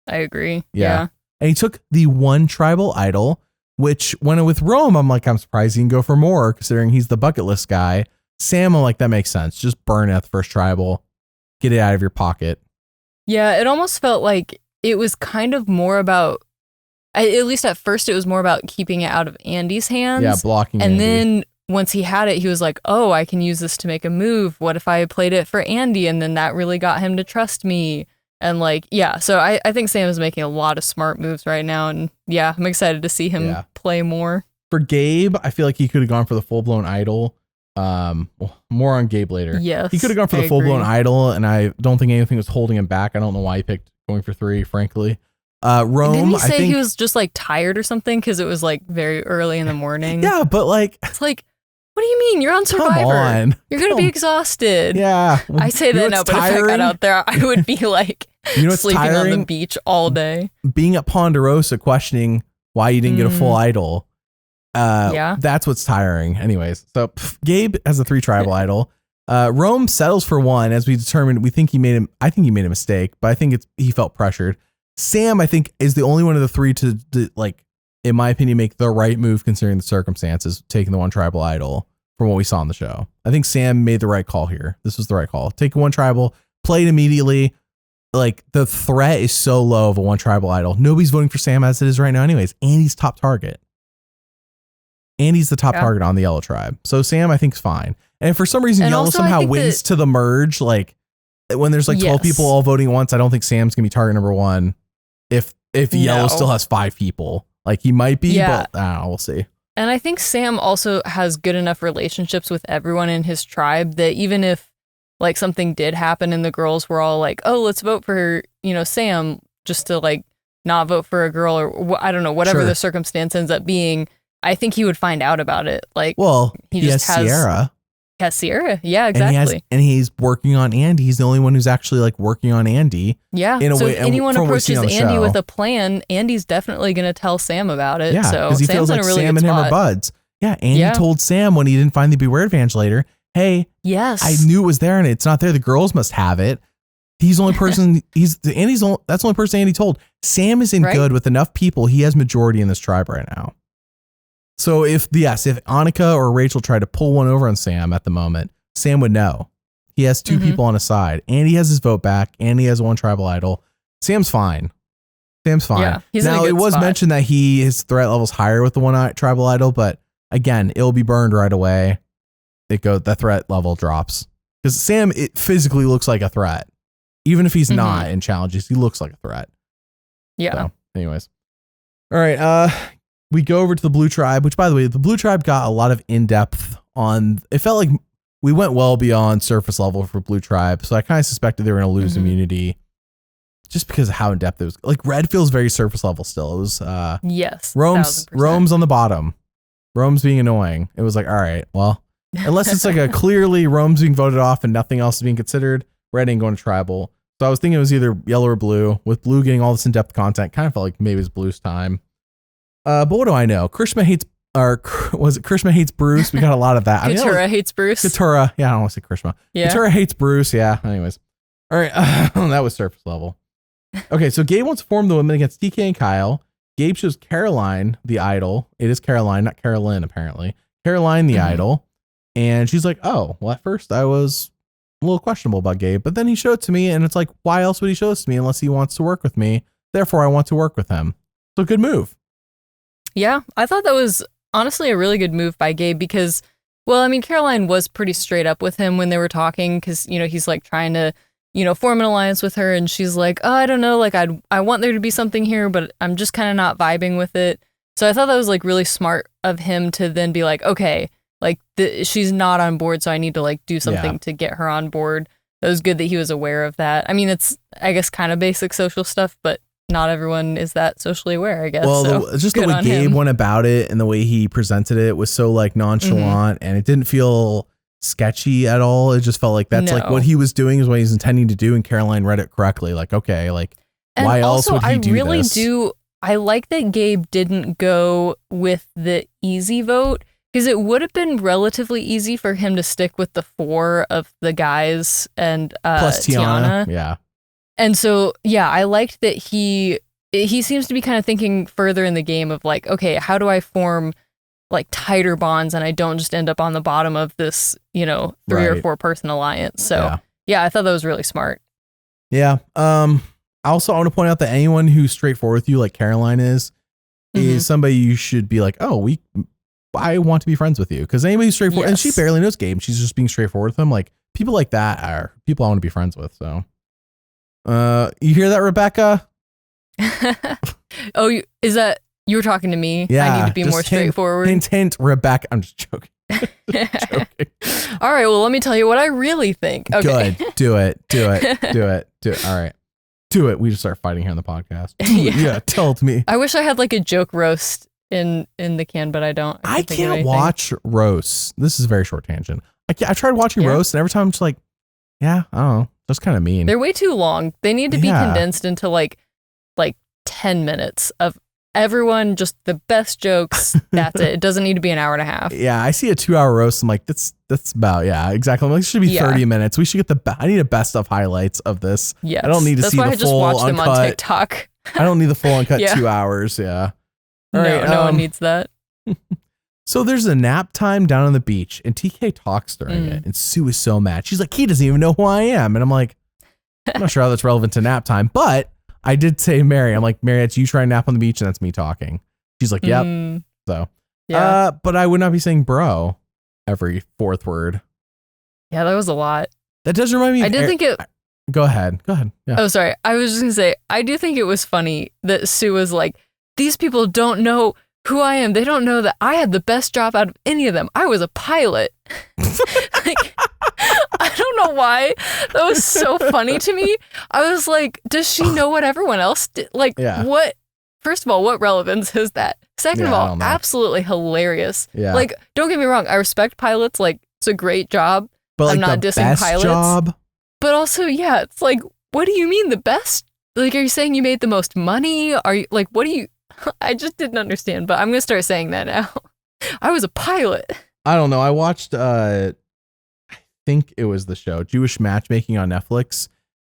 I agree. Yeah. And he took the one tribal idol, which when with Rome, I'm surprised he can go for more considering he's the bucket list guy. Sam, I'm like, that makes sense. Just burn it at the first tribal, get it out of your pocket. Yeah. It almost felt like it was kind of more about, at least at first it was more about keeping it out of Andy's hands. Yeah. Blocking And Andy. then once he had it, he was like, oh, I can use this to make a move. What if I played it for Andy? And then that really got him to trust me. And like, yeah, so I think Sam is making a lot of smart moves right now. And yeah, I'm excited to see him play more. For Gabe, I feel like he could have gone for the full-blown idol. More on Gabe later. Yes, he could have gone for the full-blown idol, and I don't think anything was holding him back. I don't know why he picked going for 3, frankly. Rome, didn't he say I think he was just like tired or something because it was like very early in the morning? Yeah, but like, it's like, what do you mean? You're on Survivor. Come on. You're going to be exhausted. Yeah. I say that now, but if I got out there, I would be like sleeping on the beach all day. Being at Ponderosa questioning why you didn't get a full idol. That's what's tiring. Anyways, so Gabe has a 3 tribal idol. Rome settles for 1 as we determined. I think he made a mistake, but I think he felt pressured. Sam, I think, is the only one of the 3 to like, in my opinion, make the right move considering the circumstances, taking the 1 tribal idol from what we saw on the show. I think Sam made the right call here. This was the right call. Take 1 tribal, play it immediately. Like the threat is so low of a 1 tribal idol. Nobody's voting for Sam as it is right now anyways. Andy's top target. Andy's the top target on the yellow tribe. So Sam, I think, is fine. And if for some reason yellow somehow wins to the merge, like when there's like 12 people all voting once, I don't think Sam's going to be target number 1. If yellow still has 5 people. Like he might be, but I don't know, we'll see. And I think Sam also has good enough relationships with everyone in his tribe that even if like something did happen and the girls were all like, oh, let's vote for, Sam just to like not vote for a girl or I don't know, whatever the circumstance ends up being, I think he would find out about it. Like, well, he just has Sierra. Has Sierra. Yeah, exactly. And he's working on Andy. He's the only one who's actually like working on Andy. Yeah. In a so way, if anyone approaches Andy with a plan, Andy's definitely going to tell Sam about it. Yeah, so he Sam's feels like in a really Sam good and him spot. are buds. Yeah, Andy told Sam when he didn't find the Beware Advantage later, hey, yes, I knew it was there and it's not there. The girls must have it. He's the only person. That's the only person Andy told. Sam is in good with enough people. He has majority in this tribe right now. So if Annika or Rachel tried to pull one over on Sam at the moment, Sam would know. He has 2 people on his side. Andy has his vote back. Andy has 1 tribal idol. Sam's fine. Yeah, now it was mentioned that his threat level's higher with the 1 tribal idol, but again, it'll be burned right away. The threat level drops because Sam, it physically looks like a threat. Even if he's not in challenges, he looks like a threat. Yeah. So, anyways. All right. We go over to the blue tribe, which by the way, the blue tribe got a lot of in-depth on, it felt like we went well beyond surface level for blue tribe. So I kind of suspected they were going to lose immunity just because of how in-depth it was. Like red feels very surface level still. It was, yes, Rome's on the bottom. Rome's being annoying. It was like, all right, well, unless it's like a clearly Rome's being voted off and nothing else is being considered, red ain't going to tribal. So I was thinking it was either yellow or blue. With blue getting all this in-depth content, kind of felt like maybe it was blue's time. But what do I know? Krishna hates Bruce? We got a lot of that. Katura hates Bruce. Katura. Yeah, I don't want to say Krishna. Yeah. Katura hates Bruce. Yeah. Anyways. All right. That was surface level. Okay, so Gabe wants to form the women against TK and Kyle. Gabe shows Caroline the idol. It is Caroline, not Carolyn, apparently. Caroline the idol. And she's like, oh, well, at first I was a little questionable about Gabe, but then he showed it to me, and it's like, why else would he show this to me unless he wants to work with me? Therefore, I want to work with him. So good move. Yeah, I thought that was honestly a really good move by Gabe because, well, I mean, Caroline was pretty straight up with him when they were talking because, you know, he's like trying to, you know, form an alliance with her, and she's like, oh, I don't know, like I want there to be something here, but I'm just kind of not vibing with it. So I thought that was like really smart of him to then be like, okay, like she's not on board, so I need to like do something to get her on board. It was good that he was aware of that. I mean, it's, I guess, kind of basic social stuff, but not everyone is that socially aware, I guess. Well, so just the way Gabe went about it and the way he presented it was so like nonchalant, and it didn't feel sketchy at all. It just felt like that's like what he was doing is what he's intending to do, and Caroline read it correctly. Like, okay, like and why also, else would he do this? I really do. I like that Gabe didn't go with the easy vote because it would have been relatively easy for him to stick with the 4 of the guys and plus Tiana. Yeah. And so, yeah, I liked that he seems to be kind of thinking further in the game of like, okay, how do I form like tighter bonds and I don't just end up on the bottom of this, you know, 3 or 4 person alliance. So yeah, I thought that was really smart. Yeah. Also, I want to point out that anyone who's straightforward with you, like Caroline is somebody you should be like, oh, I want to be friends with you. Because anybody who's straightforward, and she barely knows Gabe, she's just being straightforward with him. Like people like that are people I want to be friends with. So, you hear that, Rebekah? Oh, is that you were talking to me? Yeah, I need to be more straightforward. Hint, Rebekah. I'm just joking. All right, well, let me tell you what I really think. Okay. Good. Do it. All right. Do it. We just start fighting here on the podcast. Yeah, tell it to me. I wish I had like a joke roast in the can, but I don't. I can't watch roasts. This is a very short tangent. I tried watching roasts, and every time I'm just like, yeah, I don't know. That's kind of mean. They're way too long. They need to be condensed into like 10 minutes of everyone, just the best jokes. That's it. It doesn't need to be an hour and a half. Yeah, I see a 2-hour roast. I'm like, that's about, exactly. I'm like, it should be 30 minutes. We should get I need a best of highlights of this. Yes. I don't need to see the full uncut. That's why I just watch them on TikTok. I don't need the full uncut 2 hours. Yeah. All right, no one needs that. So there's a nap time down on the beach, and TK talks during it, and Sue is so mad. She's like, he doesn't even know who I am. And I'm like, I'm not sure how that's relevant to nap time, but I did say Mary. I'm like, Mary, that's you trying to nap on the beach, and that's me talking. She's like, yep. So, but I would not be saying bro every 4th word. Yeah, that was a lot. That does remind me. I did think it. Go ahead. Yeah. Oh, sorry. I was just gonna say, I do think it was funny that Sue was like, these people don't know who I am. They don't know that I had the best job out of any of them. I was a pilot. Like, I don't know why. That was so funny to me. I was like, does she know what everyone else did? Like, what? First of all, what relevance is that? Second of all, absolutely hilarious. Yeah. Like, don't get me wrong. I respect pilots. Like, it's a great job. But like I'm not the dissing best pilots. Job? But also, it's like, what do you mean the best? Like, are you saying you made the most money? Are you like, what do you? I just didn't understand, but I'm going to start saying that now. I was a pilot. I don't know. I watched, I think it was the show Jewish Matchmaking on Netflix,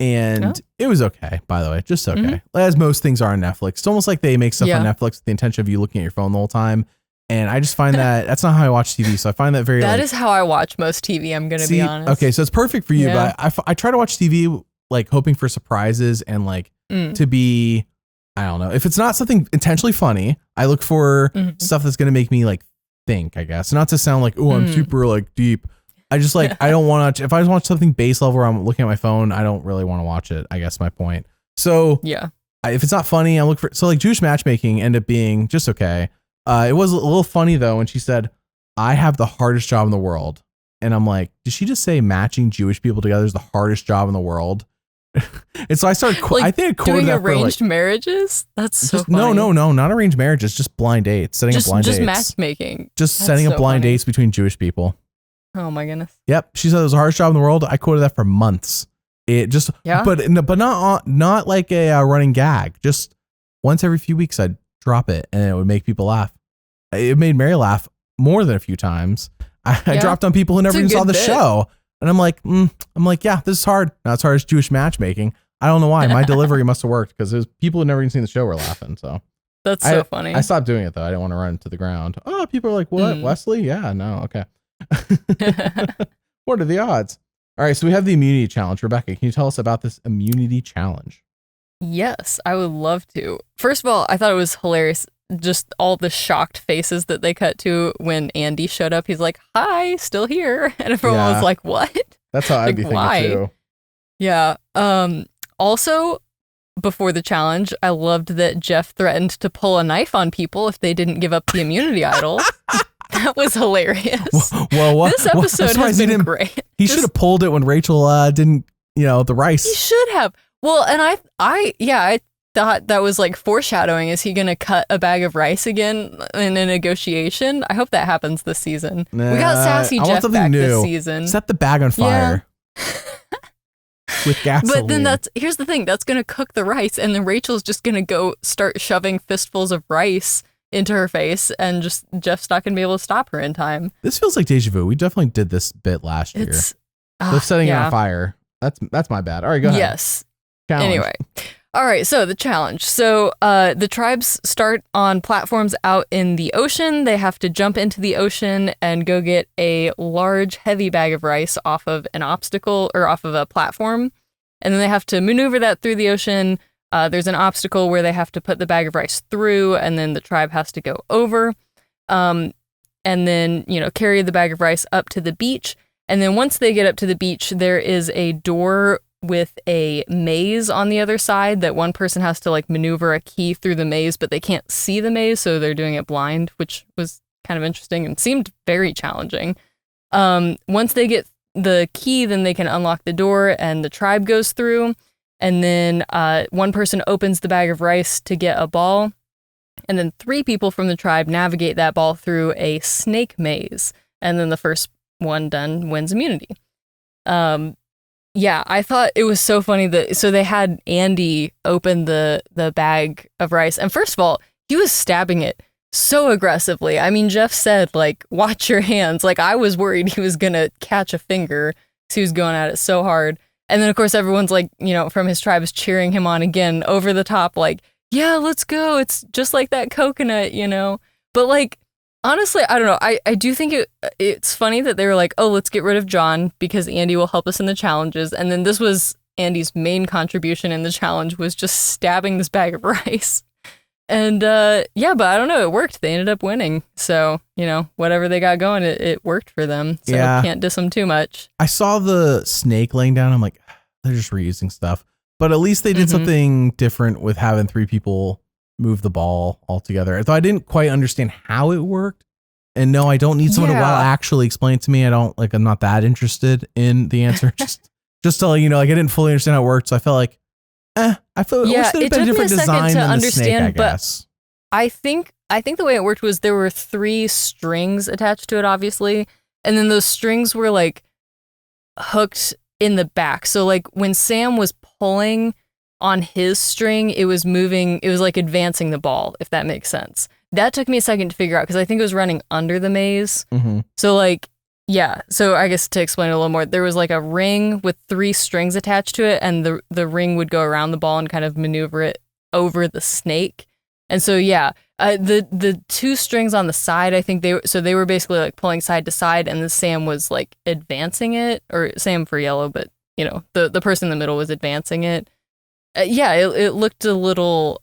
and it was okay, by the way, just okay. As most things are on Netflix. It's almost like they make stuff on Netflix with the intention of you looking at your phone the whole time. And I just find that's not how I watch TV. So I find that very, that is how I watch most TV. I'm going to be honest. Okay. So it's perfect for you, but I try to watch TV, like hoping for surprises and like to be, I don't know. If it's not something intentionally funny, I look for stuff that's going to make me like think, I guess. Not to sound like, oh, I'm super like deep. I just like, I don't want to, if I just watch something base level where I'm looking at my phone, I don't really want to watch it. I guess my point. So if it's not funny, I look for, so like Jewish Matchmaking ended up being just okay. It was a little funny though when she said, I have the hardest job in the world. And I'm like, did she just say matching Jewish people together is the hardest job in the world? And so I started, I think I quoted doing that arranged marriages. That's so funny. No, not arranged marriages, just blind dates, setting up blind dates. Just matchmaking. Just setting up blind dates between Jewish people. Oh my goodness. Yep. She said it was the hardest job in the world. I quoted that for months. It just, but not like a running gag. Just once every few weeks, I'd drop it and it would make people laugh. It made Mary laugh more than a few times. I dropped on people who never even saw the show. And I'm like, yeah, this is hard. Not as hard as Jewish Matchmaking. I don't know why. My delivery must have worked because people who never even seen the show were laughing. So that's so funny. I stopped doing it though. I didn't want to run into the ground. Oh, people are like, what? Wesley? Yeah, no, okay. What are the odds? All right, so we have the immunity challenge. Rebekah, can you tell us about this immunity challenge? Yes, I would love to. First of all, I thought it was hilarious. Just all the shocked faces that they cut to when Andy showed up. He's like, hi, still here. And everyone was like, what? That's how I'd be thinking too. Yeah. Also, before the challenge, I loved that Jeff threatened to pull a knife on people if they didn't give up the immunity idol. That was hilarious. Well, this episode has been great. He should have pulled it when Rachel didn't, the rice. He should have. Well, and I thought that was like foreshadowing. Is he going to cut a bag of rice again in a negotiation? I hope that happens this season. Nah, we got sassy Jeff back new. This season. Set the bag on fire. Yeah. With gasoline. But then here's the thing. That's going to cook the rice, and then Rachel's just going to go start shoving fistfuls of rice into her face, and just Jeff's not going to be able to stop her in time. This feels like deja vu. We definitely did this bit last year. The setting it on fire. That's my bad. All right, go ahead. Yes. Challenge. Anyway. All right, so the challenge. So the tribes start on platforms out in the ocean. They have to jump into the ocean and go get a large, heavy bag of rice off of an obstacle or off of a platform. And then they have to maneuver that through the ocean. There's an obstacle where they have to put the bag of rice through, and then the tribe has to go over. And then, carry the bag of rice up to the beach. And then once they get up to the beach, there is a door with a maze on the other side that one person has to maneuver a key through the maze, but they can't see the maze, so they're doing it blind, which was kind of interesting and seemed very challenging. Once they get the key, then they can unlock the door and the tribe goes through. And then one person opens the bag of rice to get a ball. And then 3 people from the tribe navigate that ball through a snake maze. And then the first one done wins immunity. Yeah, I thought it was so funny so they had Andy open the bag of rice. And first of all, he was stabbing it so aggressively. I mean, Jeff said, watch your hands. I was worried he was going to catch a finger because he was going at it so hard. And then, of course, everyone's from his tribe is cheering him on again over the top. Yeah, let's go. It's just like that coconut, But honestly, I don't know. I do think it's funny that they were like, oh, let's get rid of John because Andy will help us in the challenges. And then this was Andy's main contribution in the challenge was just stabbing this bag of rice. And but I don't know. It worked. They ended up winning. So, whatever they got going, it worked for them. So can't diss them too much. I saw the snake laying down. I'm like, they're just reusing stuff. But at least they did something different with having 3 people move the ball altogether. Though I didn't quite understand how it worked. And no, I don't need someone to actually explain it to me. I'm not that interested in the answer. just to let you know, I didn't fully understand how it worked. So I felt like, I wish there'd been a different design than the snake, I guess. I think the way it worked was there were 3 strings attached to it, obviously. And then those strings were hooked in the back. So when Sam was pulling on his string, it was moving, it was advancing the ball, if that makes sense. That took me a second to figure out because I think it was running under the maze. Mm-hmm. So so I guess to explain it a little more, there was a ring with 3 strings attached to it, and the ring would go around the ball and kind of maneuver it over the snake. And so the 2 strings on the side, I think they were basically pulling side to side, and then Sam was advancing it, or Sam for yellow, but the person in the middle was advancing it. It looked a little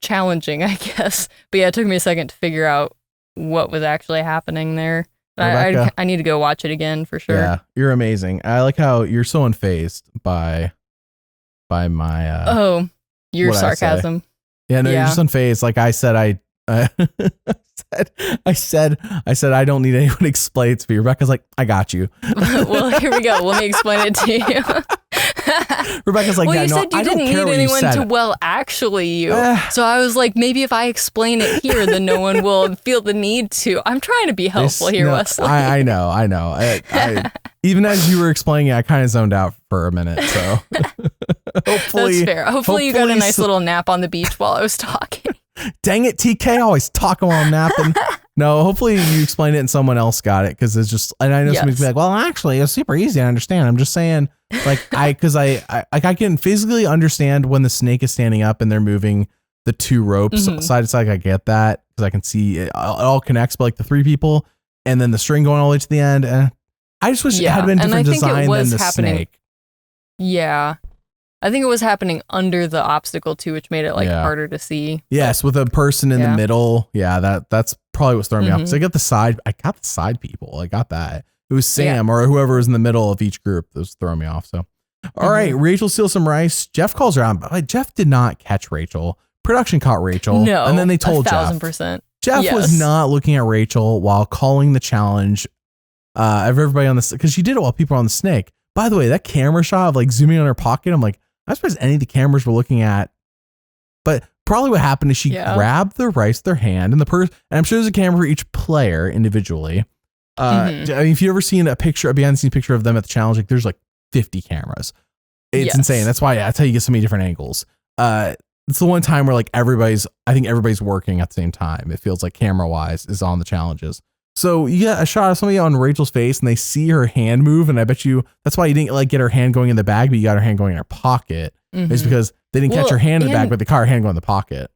challenging, I guess. But it took me a second to figure out what was actually happening there. I need to go watch it again for sure. Yeah, you're amazing. I like how you're so unfazed by my your sarcasm. Yeah, no, you're just unfazed. Like I said, I said I don't need anyone to explain it to me. Rebekah's like, I got you. Well, here we go. Let me explain it to you. Rebekah's like, well, you said you didn't need anyone to actually you. So I was like, maybe if I explain it here, then no one will feel the need to. I'm trying to be helpful here, Wesley. I know. I even as you were explaining it, I kind of zoned out for a minute. So hopefully, that's fair. Hopefully you got a nice little nap on the beach while I was talking. Dang it, TK, I always talking while I'm napping. No, hopefully you explained it and someone else got it, because it's just, and I know somebody's be like, well, actually, it's super easy to understand. I'm just saying, like, I can physically understand when the snake is standing up and they're moving the two ropes side to side. I get that because I can see it all connects, but like the three people and then the string going all the way to the end. I just wish it had been different design than the snake. Yeah. I think it was happening under the obstacle too, which made it harder to see. Yes, with a person in the middle. Yeah, that's probably what's throwing me off. Because I got the side people. I got that. It was Sam or whoever was in the middle of each group that was throwing me off. So, all right, Rachel steals some rice. Jeff calls her out. But Jeff did not catch Rachel. Production caught Rachel. No, and then they told 1,000%. Jeff was not looking at Rachel while calling the challenge of everybody on the, because she did it while people were on the snake. By the way, that camera shot of like zooming on her pocket, I'm like, I'm surprised any of the cameras were looking at, but probably what happened is she grabbed the rice with their hand and and I'm sure there's a camera for each player individually. I mean, if you've ever seen a behind the scenes picture of them at the challenge, like there's like 50 cameras. It's insane. That's why that's how you get so many different angles. It's the one time where like everybody's working at the same time. It feels like camera wise is on the challenges. So you get a shot of somebody on Rachel's face and they see her hand move. And I bet you that's why you didn't like get her hand going in the bag, but you got her hand going in her pocket. It's because they didn't catch her hand in the bag, but they caught her hand going in the pocket.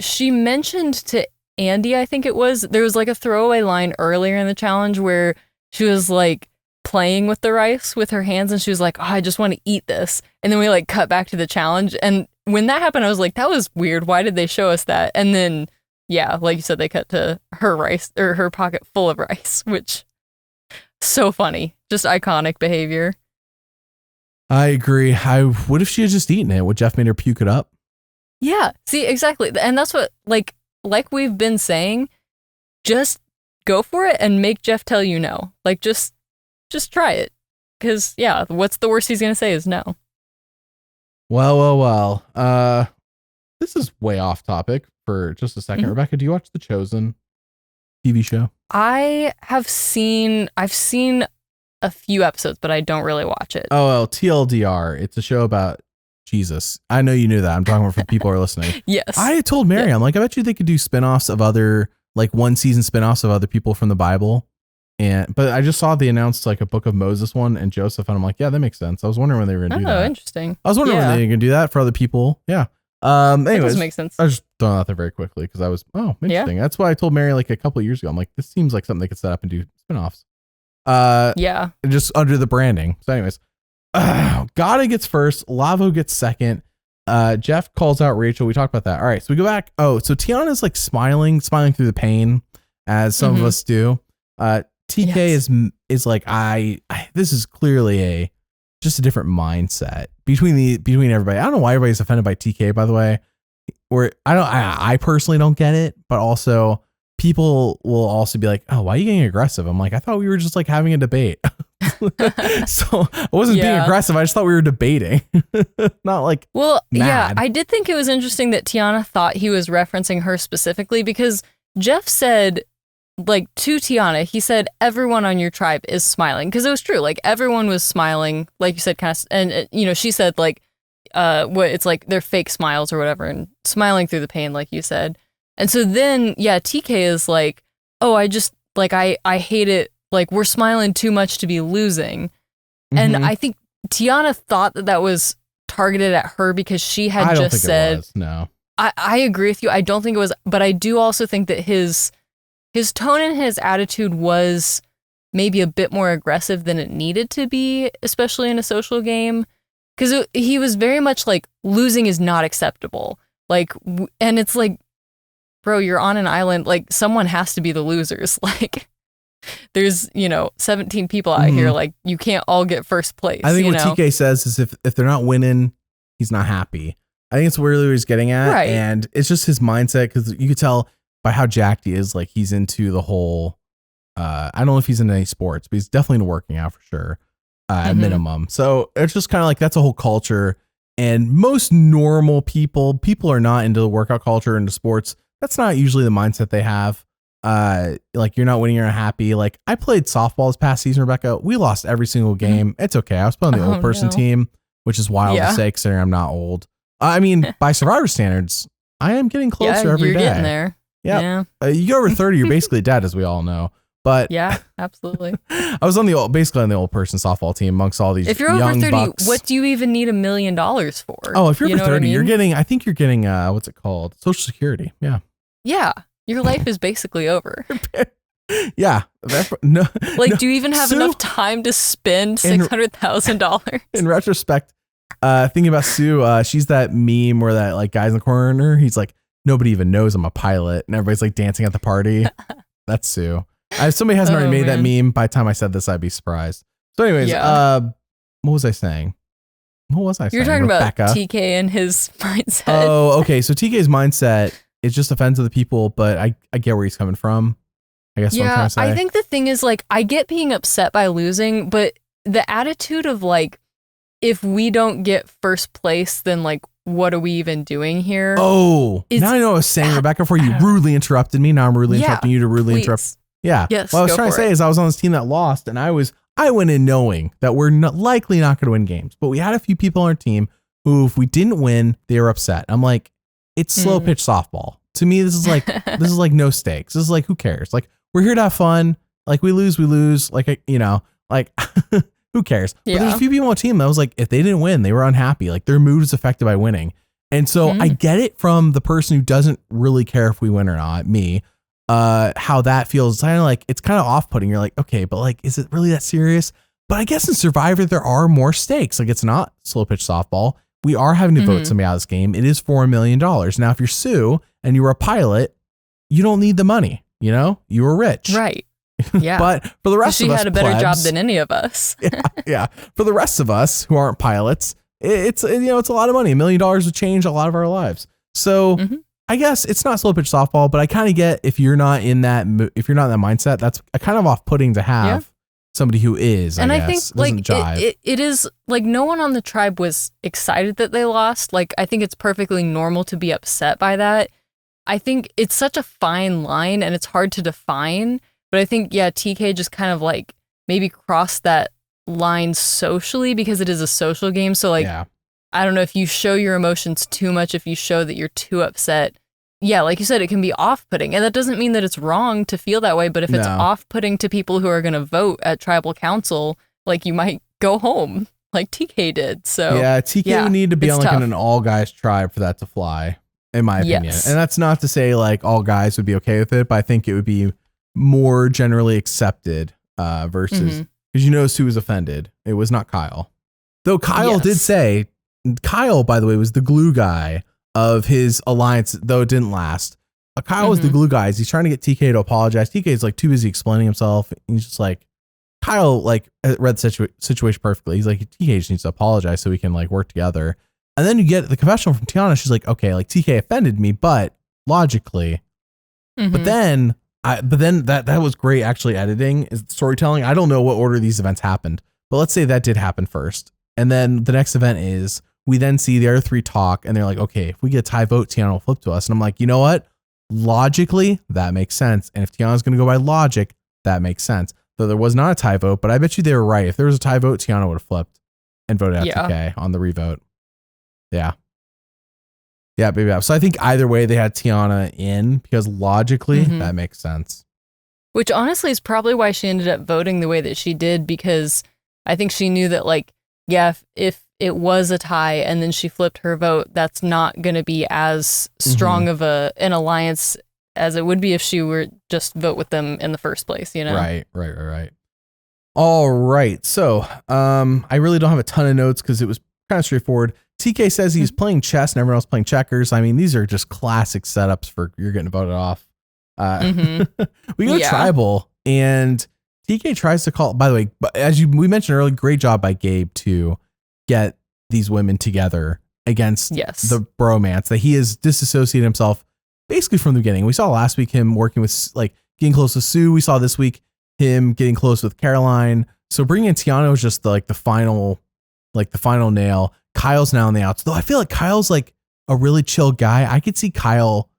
She mentioned to Andy, I think it was, there was like a throwaway line earlier in the challenge where she was like playing with the rice with her hands and she was like, oh, I just want to eat this. And then we like cut back to the challenge. And when that happened, I was like, that was weird. Why did they show us that? And then yeah, like you said, they cut to her rice or her pocket full of rice, which so funny. Just iconic behavior. I agree. What if she had just eaten it? Would Jeff made her puke it up? Yeah, see, exactly. And that's what, like we've been saying, just go for it and make Jeff tell you no. Like, just try it. Because, yeah, what's the worst he's going to say is no. Well. This is way off topic for just a second. Rebekah, do you watch The Chosen TV show? I've seen a few episodes, but I don't really watch it. Oh, well, TLDR. It's a show about Jesus. I know you knew that. I'm talking about for people who are listening. Yes. I had told Mary, I'm like, I bet you they could do spinoffs of other, like one season spinoffs of other people from the Bible. But I just saw they announced like a Book of Moses one and Joseph, and I'm like, yeah, that makes sense. I was wondering when they were going to do that. Oh, interesting. I was wondering when they were going to do that for other people. Yeah. Anyways, that does make sense. I was just throwing out there very quickly because I was, interesting. That's why I told Mary like a couple of years ago. I'm like, this seems like something they could set up and do spinoffs. Just under the branding. So anyways, Gada gets first, Lavo gets second. Jeff calls out Rachel. We talked about that. All right, so we go back. Oh, so Tiana's like smiling through the pain, as some of us do. TK is like, this is clearly just a different mindset between everybody. I don't know why everybody's offended by TK, by the way. I personally don't get it, but also people will also be like, oh, why are you getting aggressive? I'm like, I thought we were just like having a debate. So I wasn't being aggressive. I just thought we were debating. Not like, mad. Yeah, I did think it was interesting that Tiana thought he was referencing her specifically, because Jeff said, like, to Tiana, he said, everyone on your tribe is smiling. Because it was true. Like, everyone was smiling, like you said, kind of, and, she said, like, it's like they're fake smiles or whatever, and smiling through the pain, like you said. And so then, TK is like, oh, I just, like, I hate it. Like, we're smiling too much to be losing. And I think Tiana thought that was targeted at her because she had just said, it was. No, I agree with you. I don't think it was, but I do also think that his tone and his attitude was maybe a bit more aggressive than it needed to be, especially in a social game. Because he was very much like, losing is not acceptable. Like, and it's like, bro, you're on an island. Like, someone has to be the losers. Like, there's, 17 people out here. Like, you can't all get first place. I think what TK says is if they're not winning, he's not happy. I think it's really what he's getting at. Right. And it's just his mindset, because you could tell by how jacked he is, like he's into the whole, I don't know if he's into any sports, but he's definitely into working out for sure, at minimum. So it's just kind of like, that's a whole culture. And most normal people are not into the workout culture, into sports. That's not usually the mindset they have. Like, you're not winning, you're not happy. Like, I played softball this past season, Rebekah. We lost every single game. It's okay. I was playing the old person team, which is wild to say considering I'm not old. I mean, by Survivor standards, I am getting closer every day. You're getting there. Yeah. You go over 30, you're basically dead, as we all know. But yeah, absolutely. I was basically on the old person softball team amongst all these. If you're young over 30, bucks. What do you even need $1 million for? Oh, if you're over 30, you're getting, I think you're getting, what's it called? Social Security. Yeah. Yeah. Your life is basically over. Yeah. Do you even have enough time to spend $600,000? In retrospect, thinking about Sue, she's that meme where that like guy's in the corner. He's like, nobody even knows I'm a pilot. And everybody's like dancing at the party. That's Sue. If somebody hasn't already made that meme, by the time I said this, I'd be surprised. So anyways, what was I saying? You're talking Rebekah. About TK and his mindset. Oh, okay. So TK's mindset is just offense to the people, but I get where he's coming from. I guess what I'm trying to say. I think the thing is, like, I get being upset by losing, but the attitude of, like, if we don't get first place, then, like, what are we even doing here? Oh, now I know what I was saying, Rebekah, before you rudely interrupted me. Now I'm rudely interrupting you to rudely interrupt. Yeah. Yes, what I was trying to say is I was on this team that lost, and I went in knowing that we're likely not going to win games. But we had a few people on our team who, if we didn't win, they were upset. I'm like, it's slow pitch softball. To me, this is like no stakes. This is like, who cares? Like, we're here to have fun. Like, we lose. Like, who cares? Yeah. But there's a few people on the team that was like, if they didn't win, they were unhappy. Like, their mood is affected by winning. And so I get it from the person who doesn't really care if we win or not, me. How that feels. Kind of like, it's kind of off-putting. You're like, okay, but like, is it really that serious? But I guess in Survivor, there are more stakes. Like, it's not slow pitch softball. We are having to vote somebody out of this game. It is $4 million. Now, if you're Sue and you were a pilot, you don't need the money. You know, you were rich. Right. Yeah. But for the rest of us, she had a better job than any of us. Yeah. For the rest of us who aren't pilots, it's a lot of money. $1 million would change a lot of our lives. So I guess it's not slow pitch softball, but I kind of get if you're not in that mindset, that's a kind of off-putting to have somebody who is. And I think like it is like no one on the tribe was excited that they lost. Like, I think it's perfectly normal to be upset by that. I think it's such a fine line and it's hard to define. But I think, TK just kind of like maybe crossed that line socially because it is a social game. So like, I don't know if you show your emotions too much, if you show that you're too upset. Yeah, like you said, it can be off-putting. And that doesn't mean that it's wrong to feel that way. But if it's off-putting to people who are going to vote at tribal council, like you might go home like TK did. So TK would need to be on like an all-guys tribe for that to fly, in my opinion. And that's not to say like all guys would be okay with it, but I think it would be more generally accepted versus because you notice who was offended. It was not Kyle. Though Kyle did say, Kyle, by the way, was the glue guy of his alliance, though it didn't last. Kyle was the glue guy. He's trying to get TK to apologize. TK is like too busy explaining himself. He's just like, Kyle like read the situation perfectly. He's like, TK just needs to apologize so we can like work together. And then you get the confessional from Tiana. She's like, okay, like TK offended me, but logically, but then that was great actually editing, is storytelling. I don't know what order these events happened, but let's say that did happen first. And then the next event is we then see the other three talk and they're like, okay, if we get a tie vote, Tiana will flip to us. And I'm like, you know what? Logically, that makes sense. And if Tiana's going to go by logic, that makes sense. Though there was not a tie vote, but I bet you they were right. If there was a tie vote, Tiana would have flipped and voted out TK on the revote. Yeah. Yeah, baby. So I think either way they had Tiana in because logically that makes sense. Which honestly is probably why she ended up voting the way that she did, because I think she knew that like, if it was a tie and then she flipped her vote, that's not going to be as strong of an alliance as it would be if she were just vote with them in the first place, you know? Right. All right. So I really don't have a ton of notes because it was kind of straightforward. TK says he's playing chess and everyone else playing checkers. I mean, these are just classic setups for you're getting voted off. We go tribal and TK tries to call, by the way, as we mentioned earlier, great job by Gabe to get these women together against the bromance that he has disassociated himself basically from the beginning. We saw last week him working with like getting close to Sue. We saw this week him getting close with Caroline. So bringing in Tiana was just the final nail. Kyle's now on the outs, though. I feel like Kyle's like a really chill guy. I could see Kyle.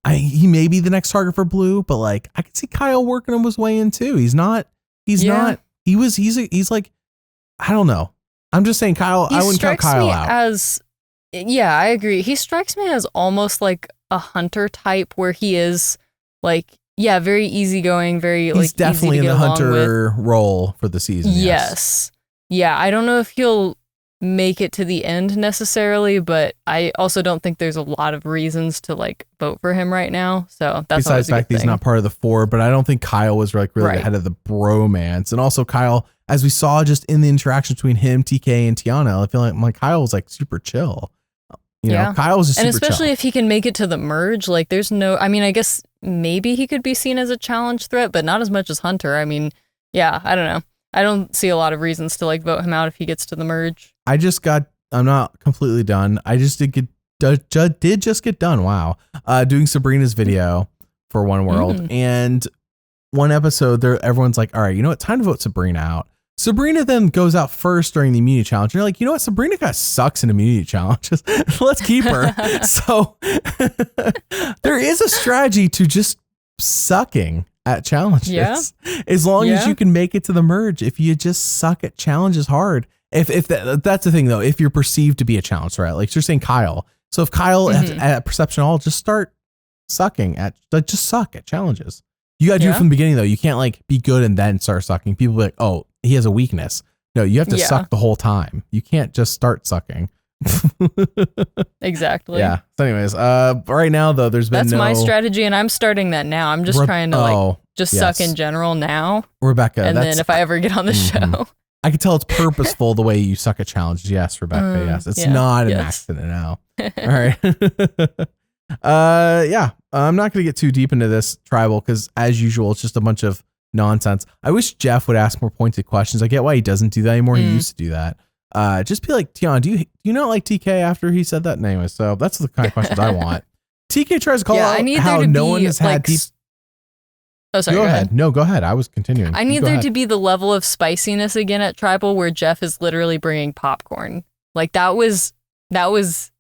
He may be the next target for Blue, but like I could see Kyle working his way in too. He's like, I don't know. I'm just saying Kyle, I wouldn't count Kyle out. Yeah, I agree. He strikes me as almost like a hunter type where he is like, yeah, very easygoing, very He's like definitely easy to in get the along hunter with. role for the season. Yes. Yeah, I don't know if he'll make it to the end necessarily, but I also don't think there's a lot of reasons to like vote for him right now. So that's besides the fact that he's not part of the 4, but I don't think Kyle was like really the head of the bromance. And also Kyle, as we saw just in the interaction between him, TK, and Tiana, I feel like Kyle was like super chill. You know, Kyle was just super chill. And especially if he can make it to the merge, like there's no, I mean, I guess maybe he could be seen as a challenge threat, but not as much as Hunter. I mean, yeah, I don't know. I don't see a lot of reasons to like vote him out if he gets to the merge. I'm not completely done. I just did just get done. Wow. Doing Sabrina's video for One World. And one episode there, everyone's like, all right, you know what? Time to vote Sabrina out. Sabrina then goes out first during the immunity challenge. And you're like, you know what? Sabrina kind of sucks in immunity challenges. Let's keep her. So there is a strategy to just sucking at challenges. Yeah. As long as you can make it to the merge, if you just suck at challenges hard. If that's the thing though, if you're perceived to be a challenge threat, like you're saying Kyle. So if Kyle at Perception All, just start sucking at, just suck at challenges. You got to do it from the beginning though. You can't like be good and then start sucking. People be like, oh, he has a weakness. No, you have to suck the whole time. You can't just start sucking. Exactly. Yeah. So anyways, right now though, that's my strategy, and I'm starting that now. I'm just trying to suck in general now. Rebekah. And then if I ever get on the show. I can tell it's purposeful the way you suck at challenges. Yes, Rebekah. Yes. It's not an accident now. All right. I'm not going to get too deep into this tribal because as usual, it's just a bunch of nonsense. I wish Jeff would ask more pointed questions. I get why he doesn't do that anymore. He used to do that. Just be like, Tiana, do you not like TK after he said that? Anyway, so that's the kind of questions I want. TK tries to call out how no one has had deep. Oh, sorry. Go ahead. No, go ahead. I was continuing. I need there to be the level of spiciness again at Tribal where Jeff is literally bringing popcorn. Like that was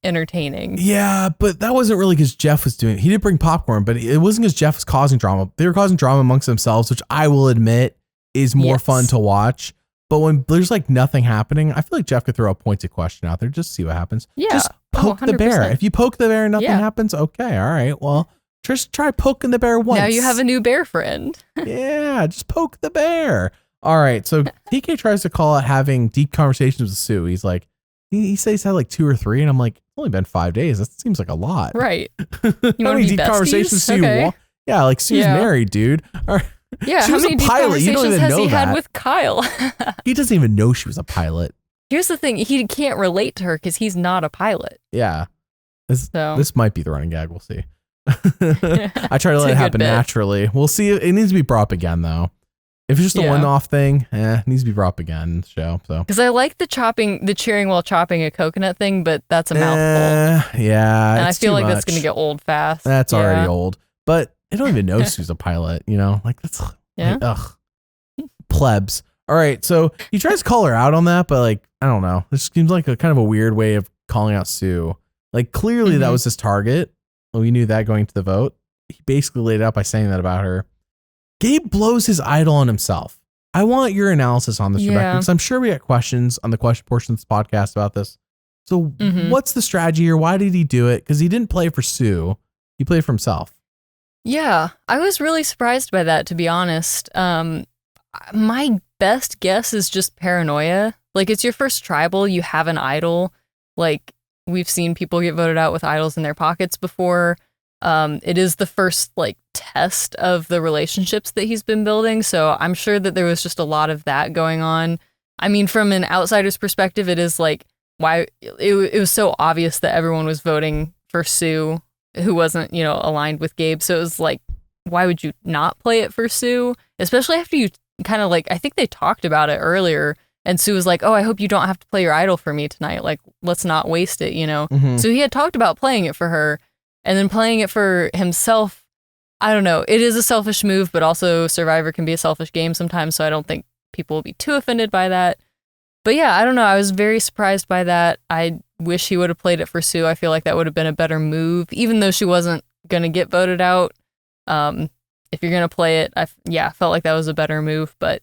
entertaining. Yeah, but that wasn't really because Jeff was doing it. He did bring popcorn, but it wasn't because Jeff was causing drama. They were causing drama amongst themselves, which I will admit is more fun to watch. But when there's like nothing happening, I feel like Jeff could throw a pointed question out there. Just see what happens. Yeah. Just poke the bear. If you poke the bear and nothing happens, okay. All right. Well, just try poking the bear once. Now you have a new bear friend. Yeah, just poke the bear. All right, so TK tries to call out having deep conversations with Sue. He's like, he says he's had like 2 or 3, and I'm like, it's only been 5 days. That seems like a lot. Right. You how many deep conversations Sue? Okay. Yeah, like Sue's married, dude. All right. Yeah, how many deep conversations has he had with Kyle? He doesn't even know she was a pilot. Here's the thing. He can't relate to her because he's not a pilot. Yeah. This might be the running gag. We'll see. I try to let it happen naturally. We'll see. It needs to be brought up again though. If it's just a one-off thing, it needs to be brought up again in the show. So because I like the cheering while chopping a coconut thing, but that's a mouthful. Yeah, and I feel like that's gonna get old fast. That's already old. But I don't even know Sue's a pilot. You know, like that's ugh, plebs. All right, so he tries to call her out on that, but like I don't know. This seems like a kind of a weird way of calling out Sue. Like clearly that was his target. Well, we knew that going to the vote. He basically laid it out by saying that about her. Gabe blows his idol on himself. I want your analysis on this, Rebekah, because I'm sure we got questions on the question portion of this podcast about this. So what's the strategy here? Why did he do it? Because he didn't play for Sue. He played for himself. Yeah, I was really surprised by that, to be honest. My best guess is just paranoia. Like, it's your first tribal. You have an idol. Like, we've seen people get voted out with idols in their pockets before. It is the first like test of the relationships that he's been building. So I'm sure that there was just a lot of that going on. I mean, from an outsider's perspective, it is like why it was so obvious that everyone was voting for Sue, who wasn't, aligned with Gabe. So it was like, why would you not play it for Sue? Especially after you kind of like, I think they talked about it earlier. And Sue was like, oh, I hope you don't have to play your idol for me tonight. Like, let's not waste it, So he had talked about playing it for her and then playing it for himself. I don't know. It is a selfish move, but also Survivor can be a selfish game sometimes. So I don't think people will be too offended by that. But yeah, I don't know. I was very surprised by that. I wish he would have played it for Sue. I feel like that would have been a better move, even though she wasn't going to get voted out. If you're going to play it, I felt like that was a better move, but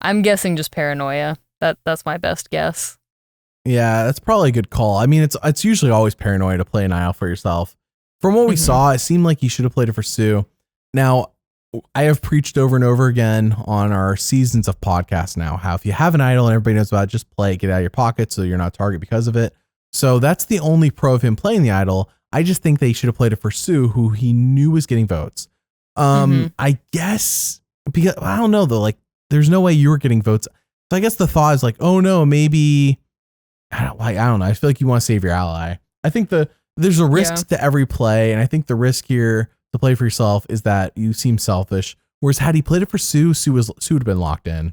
I'm guessing just paranoia. That's my best guess. Yeah, that's probably a good call. I mean, it's usually always paranoia to play an idol for yourself. From what we saw, it seemed like you should have played it for Sue. Now, I have preached over and over again on our seasons of podcasts now how if you have an idol and everybody knows about it, just play it, get it out of your pocket so you're not a target because of it. So that's the only pro of him playing the idol. I just think they should have played it for Sue, who he knew was getting votes. I guess, because I don't know though, like there's no way you were getting votes. So I guess the thought is like, oh no, maybe, I don't know. I feel like you want to save your ally. I think there's a risk to every play. And I think the risk here to play for yourself is that you seem selfish. Whereas had he played it for Sue, Sue would have been locked in.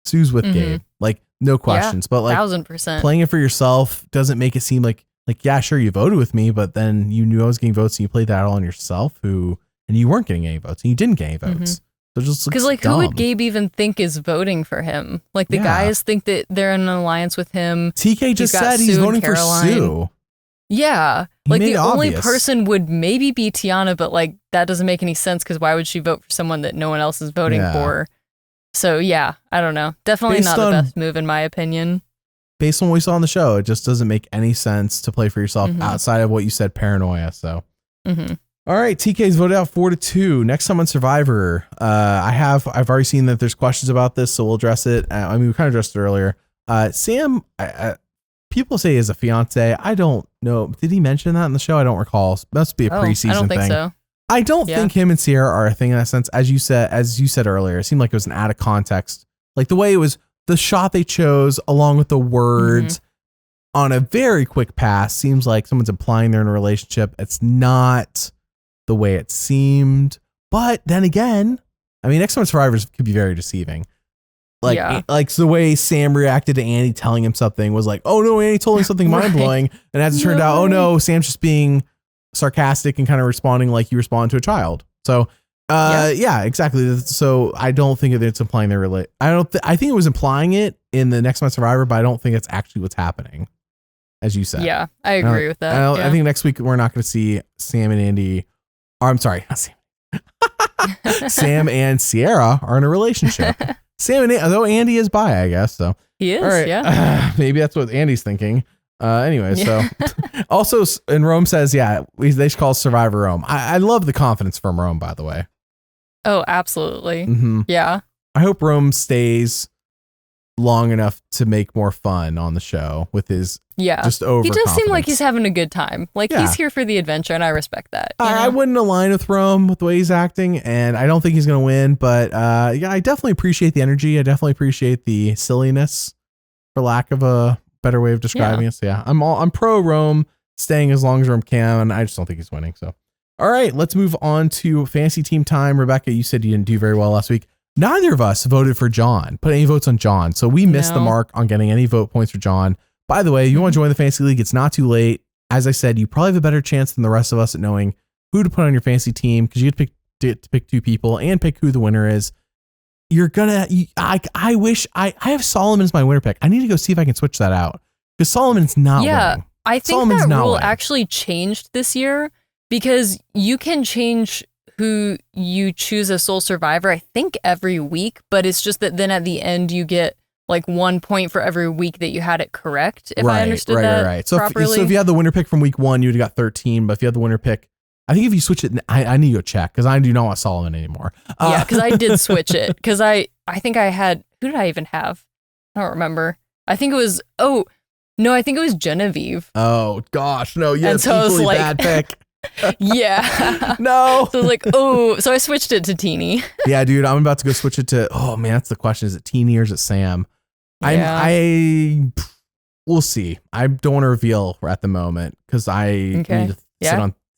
Sue's with Gabe, like no questions, but like 1000%. Playing it for yourself doesn't make it seem like, yeah, sure, you voted with me, but then you knew I was getting votes and you played that all on yourself and you weren't getting any votes and you didn't get any votes. So just because like dumb. Who would Gabe even think is voting for him? Like the guys think that they're in an alliance with him. TK just said he's voting for Sue. Yeah. Like the only person would maybe be Tiana, but like that doesn't make any sense because why would she vote for someone that no one else is voting for? So yeah, I don't know. Definitely not the best move in my opinion. Based on what we saw on the show, it just doesn't make any sense to play for yourself outside of what you said, paranoia. So, all right, TK's voted out 4-2. Next time on Survivor, I've already seen that there's questions about this, so we'll address it. I mean, we kind of addressed it earlier. Sam, people say he has a fiance. I don't know. Did he mention that in the show? I don't recall. Must be a preseason thing. I don't think so. I don't think him and Sierra are a thing in that sense. As you said earlier, it seemed like it was an out of context. Like the way it was, the shot they chose along with the words on a very quick pass seems like someone's implying they're in a relationship. It's not the way it seemed. But then again, I mean, next time Survivors could be very deceiving. Like the way Sam reacted to Andy telling him something was like, oh no, Andy told him something mind blowing. And as it turned out, oh no, Sam's just being sarcastic and kind of responding like you respond to a child. So yeah, exactly. So I don't think that it's implying they're I think it was implying it in the Next Month Survivor, but I don't think it's actually what's happening, as you said. Yeah, I agree with that. I think next week we're not going to see Sam and Andy. Or I'm sorry, not Sam. Sam and Sierra are in a relationship. Sam and though Andy is bi, I guess. So he is. All right. Yeah. Maybe that's what Andy's thinking. Anyway, so also, and Rome says, they should call Survivor Rome. I love the confidence from Rome, by the way. Oh, absolutely. Yeah. I hope Rome stays long enough to make more fun on the show with his just over. He does seem like he's having a good time. Like he's here for the adventure, and I respect that. I wouldn't align with Rome with the way he's acting, and I don't think he's going to win. But I definitely appreciate the energy. I definitely appreciate the silliness, for lack of a better way of describing it. So I'm pro Rome staying as long as Rome can, and I just don't think he's winning. So. All right, let's move on to fantasy team time. Rebekah, you said you didn't do very well last week. Neither of us voted for John, put any votes on John. So we missed the mark on getting any vote points for John. By the way, if you want to join the fantasy league, it's not too late. As I said, you probably have a better chance than the rest of us at knowing who to put on your fantasy team because you get to pick two people and pick who the winner is. I wish I have Solomon as my winner pick. I need to go see if I can switch that out because Solomon's not winning. I think Solomon's that rule actually changed this year. Because you can change who you choose as sole survivor, I think every week, but it's just that then at the end you get like 1 point for every week that you had it correct, if I understood that properly. So if you had the winner pick from week 1, you would have got 13, but if you had the winner pick, I think if you switch it, I need to go check because I do not want Solomon anymore. Yeah, because I did switch it because I think I had, who did I even have? I don't remember. I think it was, I think it was Genevieve. Oh gosh, no, you had an equally bad pick. Yeah. No. So like, so I switched it to Teeny. Yeah, dude, I'm about to go switch it to, oh man, that's the question. Is it Teeny or is it Sam? We'll see. I don't want to reveal at the moment because I need to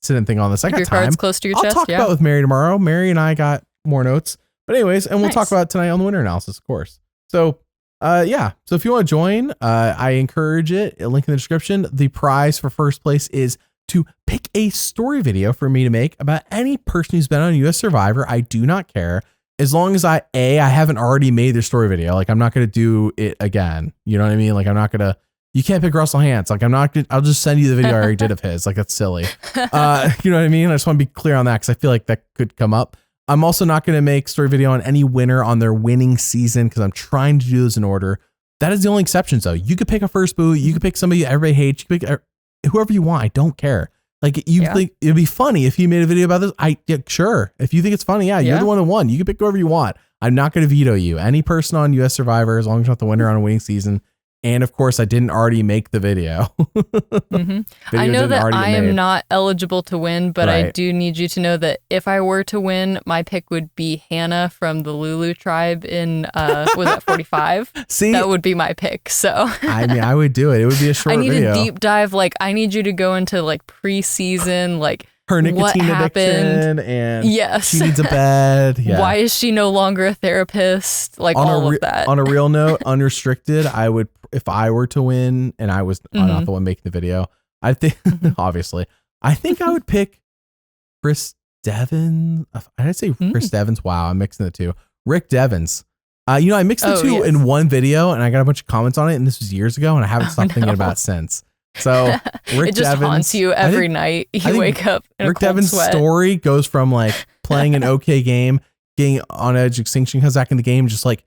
sit and think on this. I got your time. Cards close to your chest. I'll talk about it with Mary tomorrow. Mary and I got more notes. But anyways, and we'll talk about it tonight on the winner analysis, of course. So so if you want to join, I encourage it. A link in the description. The prize for first place is to pick a story video for me to make about any person who's been on US Survivor. I do not care. As long as I haven't already made their story video. Like I'm not going to do it again. You know what I mean? Like I'm not going to, you can't pick Russell Hantz. Like I'll just send you the video I already did of his. Like that's silly. You know what I mean? I just want to be clear on that because I feel like that could come up. I'm also not going to make story video on any winner on their winning season because I'm trying to do this in order. That is the only exceptions, though. You could pick a first boot. You could pick somebody everybody hates. You could pick whoever you want. I don't care. Like, you think it'd be funny if you made a video about this? Sure. If you think it's funny, you're the one who won. You can pick whoever you want. I'm not going to veto you. Any person on US Survivor, as long as you're not the winner on a winning season. And of course, I didn't already make the video. I know that I am not eligible to win, but I do need you to know that if I were to win, my pick would be Hannah from the Lulu tribe in, was that 45? See? That would be my pick, so. I mean, I would do it. It would be a short video. I need a deep dive. Like, I need you to go into, like, preseason, like, her nicotine addiction, and she needs a bed. Yeah. Why is she no longer a therapist? Like, all of that. On a real note, unrestricted, I would, if I were to win and I was not the one making the video, I think, obviously, I think I would pick Chris Devins. I'd say Chris Devins. Wow, I'm mixing the two. Rick Devins. I mixed the two in one video and I got a bunch of comments on it, and this was years ago, and I haven't stopped thinking about it since. So Rick it just Devins, haunts you every night. You wake up in Rick a cold Devins' sweat. story goes from like playing an okay game, getting on edge extinction, comes back in the game, just like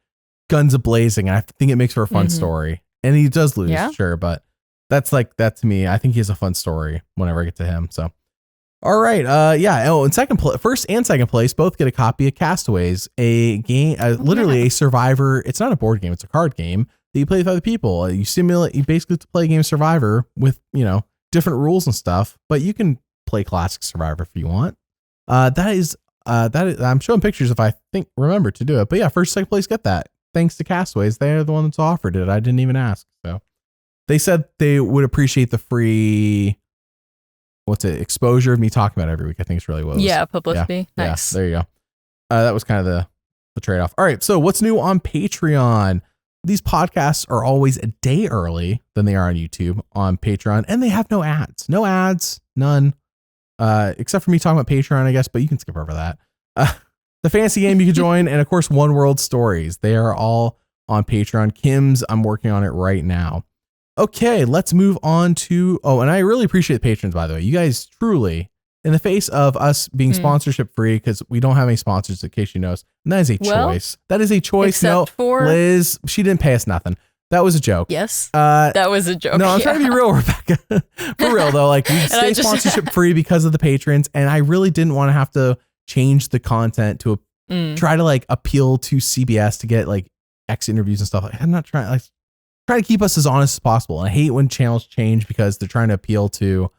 guns a blazing. And I think it makes for a fun story. And he does lose, sure, but that's like that to me. I think he has a fun story whenever I get to him. So, all right, Oh, in first and second place, both get a copy of Castaways, a game, literally a Survivor. It's not a board game; it's a card game that you play with other people. You basically play a game of Survivor with, different rules and stuff, but you can play classic Survivor if you want. That is, I'm showing pictures if I remember to do it, but yeah, first, second place get that. Thanks to Castaways. They're the one that's offered it. I didn't even ask. So they said they would appreciate the free, exposure of me talking about it every week. I think it's really what it was. Yeah. Publicity. Yeah, Nice. Yeah, there you go. That was kind of the trade-off. All right. So what's new on Patreon? These podcasts are always a day early than they are on YouTube on Patreon, and they have no ads. No ads, none. Except for me talking about Patreon, I guess, but you can skip over that. The fantasy game you can join, and of course, One World Stories. They are all on Patreon. Kim's, I'm working on it right now. Okay, let's move on to, and I really appreciate the patrons, by the way. You guys truly, in the face of us being sponsorship free, because we don't have any sponsors, in case you know, and that is a choice. That is a choice. No, Liz, she didn't pay us nothing. That was a joke. Yes. That was a joke. No, I'm trying to be real, Rebecca. For real, though, like, we stay sponsorship free because of the patrons, and I really didn't want to have to change the content to try to like appeal to CBS to get like X interviews and stuff. Like, I'm not trying to keep us as honest as possible. And I hate when channels change because they're trying to appeal to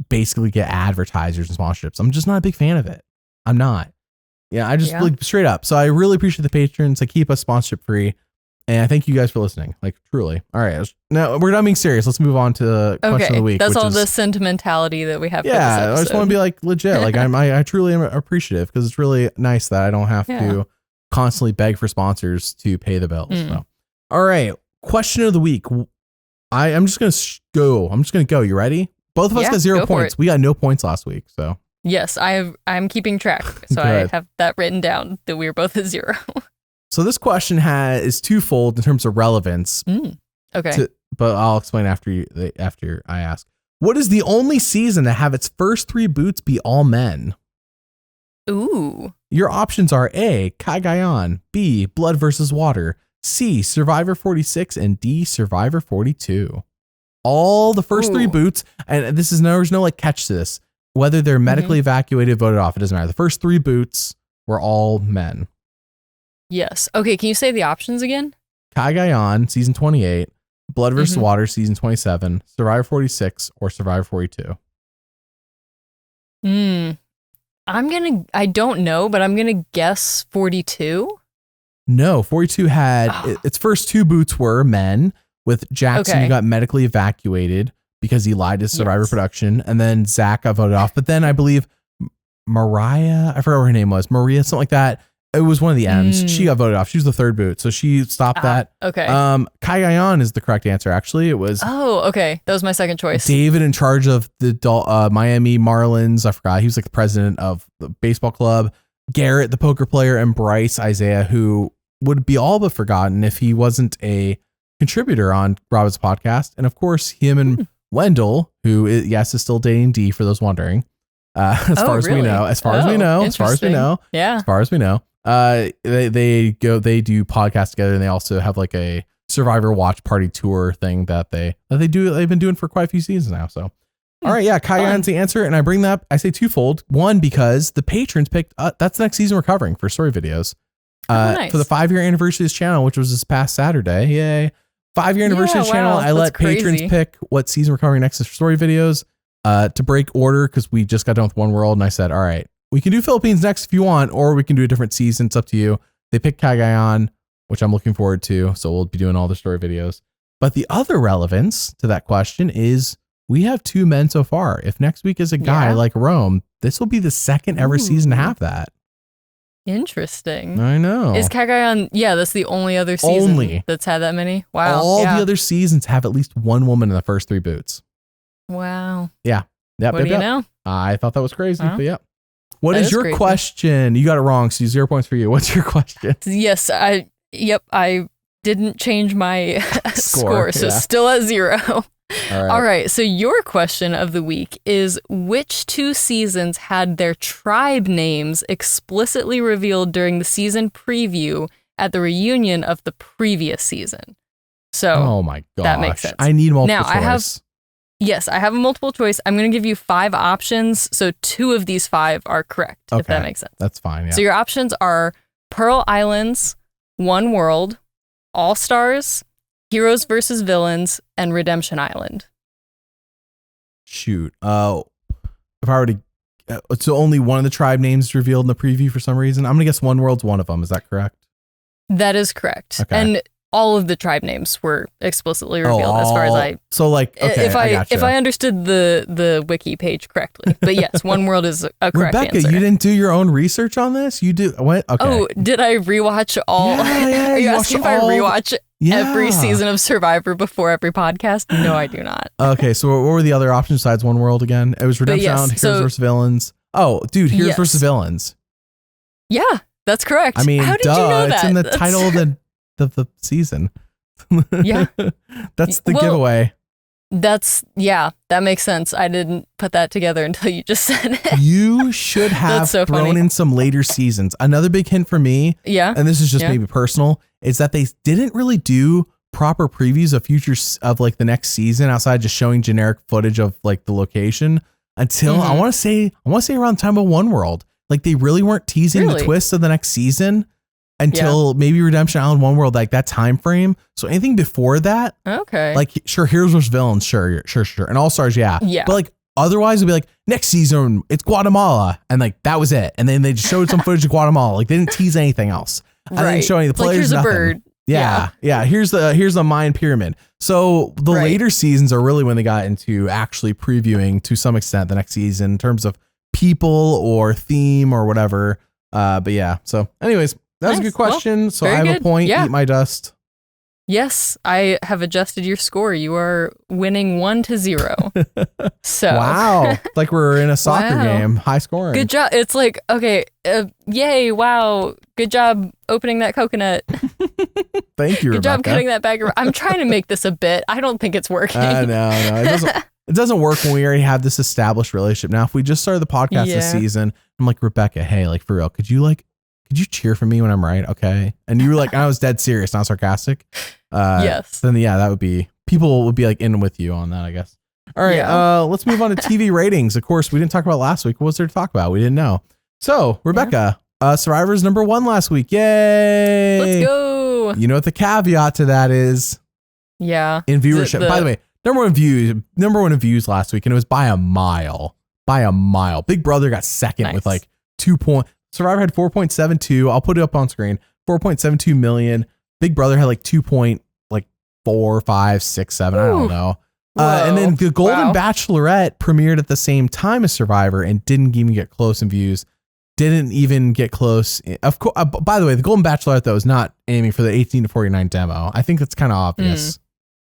basically get advertisers and sponsorships. I'm just not a big fan of it. I'm not. Yeah, I just like straight up. So I really appreciate the patrons that keep us sponsorship free. And I thank you guys for listening. Like, truly. All right. Now we're not being serious. Let's move on to the question of the week. That's all the sentimentality that we have. Yeah. For this episode. I just want to be like legit. Like I truly am appreciative because it's really nice that I don't have to constantly beg for sponsors to pay the bills. So. All right. Question of the week. I'm just going to go. You ready? Both of us got 0 points. We got no points last week. So yes, I'm keeping track. So I have that written down that we were both at 0. So this question is twofold in terms of relevance. Okay. But I'll explain after I ask. What is the only season to have its first 3 boots be all men? Ooh. Your options are A, Cagayan, B, Blood versus Water, C, Survivor 46, and D, Survivor 42. All the first 3 boots, and there's no like catch to this. Whether they're medically evacuated, voted off, it doesn't matter. The first 3 boots were all men. Yes. Okay, can you say the options again? Cagayan, season 28, Blood vs. Water, season 27, Survivor 46, or Survivor 42. I don't know, but I'm going to guess 42. No, 42 had, its first 2 boots were men, with Jackson who got medically evacuated because he lied to Survivor production, and then Zach got voted off. But then I believe Mariah, I forgot what her name was, Maria, something like that. It was one of the M's. She got voted off. She was the 3rd boot, so she stopped that. Okay. Cagayan is the correct answer, actually. It was. Oh, okay. That was my second choice. David in charge of the Miami Marlins. I forgot. He was like the president of the baseball club. Garrett, the poker player, and Bryce Isaiah, who would be all but forgotten if he wasn't a contributor on Robin's podcast. And of course, him and Wendell, who is still dating Dee, for those wondering. As far as we know. They do podcasts together, and they also have like a Survivor watch party tour thing that they've been doing for quite a few seasons now. So, all right, yeah, Kaiyan's the answer, and I bring that up. I say twofold. One, because the patrons picked that's the next season we're covering for story videos. Nice. For the 5-year anniversary of this channel, which was this past Saturday. Yay. 5-year anniversary of this channel. I let patrons pick what season we're covering next for story videos to break order because we just got done with One World. And I said, all right, we can do Philippines next if you want, or we can do a different season. It's up to you. They picked Cagayan, which I'm looking forward to. So we'll be doing all the story videos. But the other relevance to that question is we have 2 men so far. If next week is a guy like Rome, this will be the second ever season to have that. Interesting. I know. Is Cagayan, that's the only other season that's had that many? Wow. All the other seasons have at least one woman in the first 3 boots. Wow. Yeah. Yep, what do you know? I thought that was crazy, but yeah. What is your question? You got it wrong, so 0 points for you. What's your question? Yes, I didn't change my score, so still at 0. All right, so your question of the week is, which 2 seasons had their tribe names explicitly revealed during the season preview at the reunion of the previous season? So, oh my gosh, that makes sense. I need multiple choice. I have a multiple choice. I'm going to give you 5 options, so 2 of these 5 are correct, if that makes sense. That's fine, yeah. So your options are Pearl Islands, One World, All Stars, Heroes versus Villains, and Redemption Island. Shoot. If I were to... so only one of the tribe names revealed in the preview for some reason? I'm going to guess One World's one of them. Is that correct? That is correct. Okay. And all of the tribe names were explicitly revealed as far as I... So like, okay, if I understood the wiki page correctly. But yes, One World is a correct Rebekah, answer. you didn't do your own research on this? You do... What? Okay. Oh, did I rewatch all... Yeah, Are you asking if I rewatch every season of Survivor before every podcast? No, I do not. Okay, so what were the other options besides One World again? It was Redemption Island, Heroes versus Villains. Oh, dude, Heroes versus Villains. Yeah, that's correct. I mean, how did you know that? It's in the title of the season. Yeah. That's the giveaway. That makes sense. I didn't put that together until you just said it. You should have thrown in some later seasons. Another big hint for me, and this is just maybe personal, is that they didn't really do proper previews of futures of like the next season outside just showing generic footage of like the location until I want to say around the time of One World. Like they really weren't teasing the twists of the next season until maybe Redemption Island, One World, like that time frame. So anything before that, like sure, Heroes vs. Villains, sure, and All Stars, but like otherwise it'd be like next season it's Guatemala, and like that was it. And then they just showed some footage of Guatemala, like they didn't tease anything else. And they didn't show any of the players. Like, here's nothing. A bird. Yeah. Here's the Mayan pyramid. So the later seasons are really when they got into actually previewing to some extent the next season in terms of people or theme or whatever. But yeah. So anyways. That was a good question. Well, so I have a point. Eat my dust. Yes, I have adjusted your score. You are winning 1-0. So wow, like we're in a soccer game, high scoring. Good job. It's like yay, wow, good job opening that coconut. Thank you. Good job cutting that bag. I'm trying to make this a bit. I don't think it's working. No, it doesn't work when we already have this established relationship. Now, if we just started the podcast this season, I'm like, Rebekah, hey, like for real, could you cheer for me when I'm right? Okay. And you were like, I was dead serious, not sarcastic. Yes. Then people would be like in with you on that, I guess. All right. Let's move on to TV ratings. Of course, we didn't talk about last week. What was there to talk about? We didn't know. So Rebekah, Survivor's #1 last week. Yay. Let's go. You know what the caveat to that is? Yeah. In viewership. By the way, number one in views last week, and it was by a mile. Big Brother got second with like 2 points. Survivor had 4.72. I'll put it up on screen. 4.72 million. Big Brother had like 2.4, 5, 6, 7. I don't know. And then the Golden Bachelorette premiered at the same time as Survivor and didn't even get close in views. Didn't even get close. Of course. By the way, the Golden Bachelorette though is not aiming for the 18 to 49 demo. I think that's kind of obvious.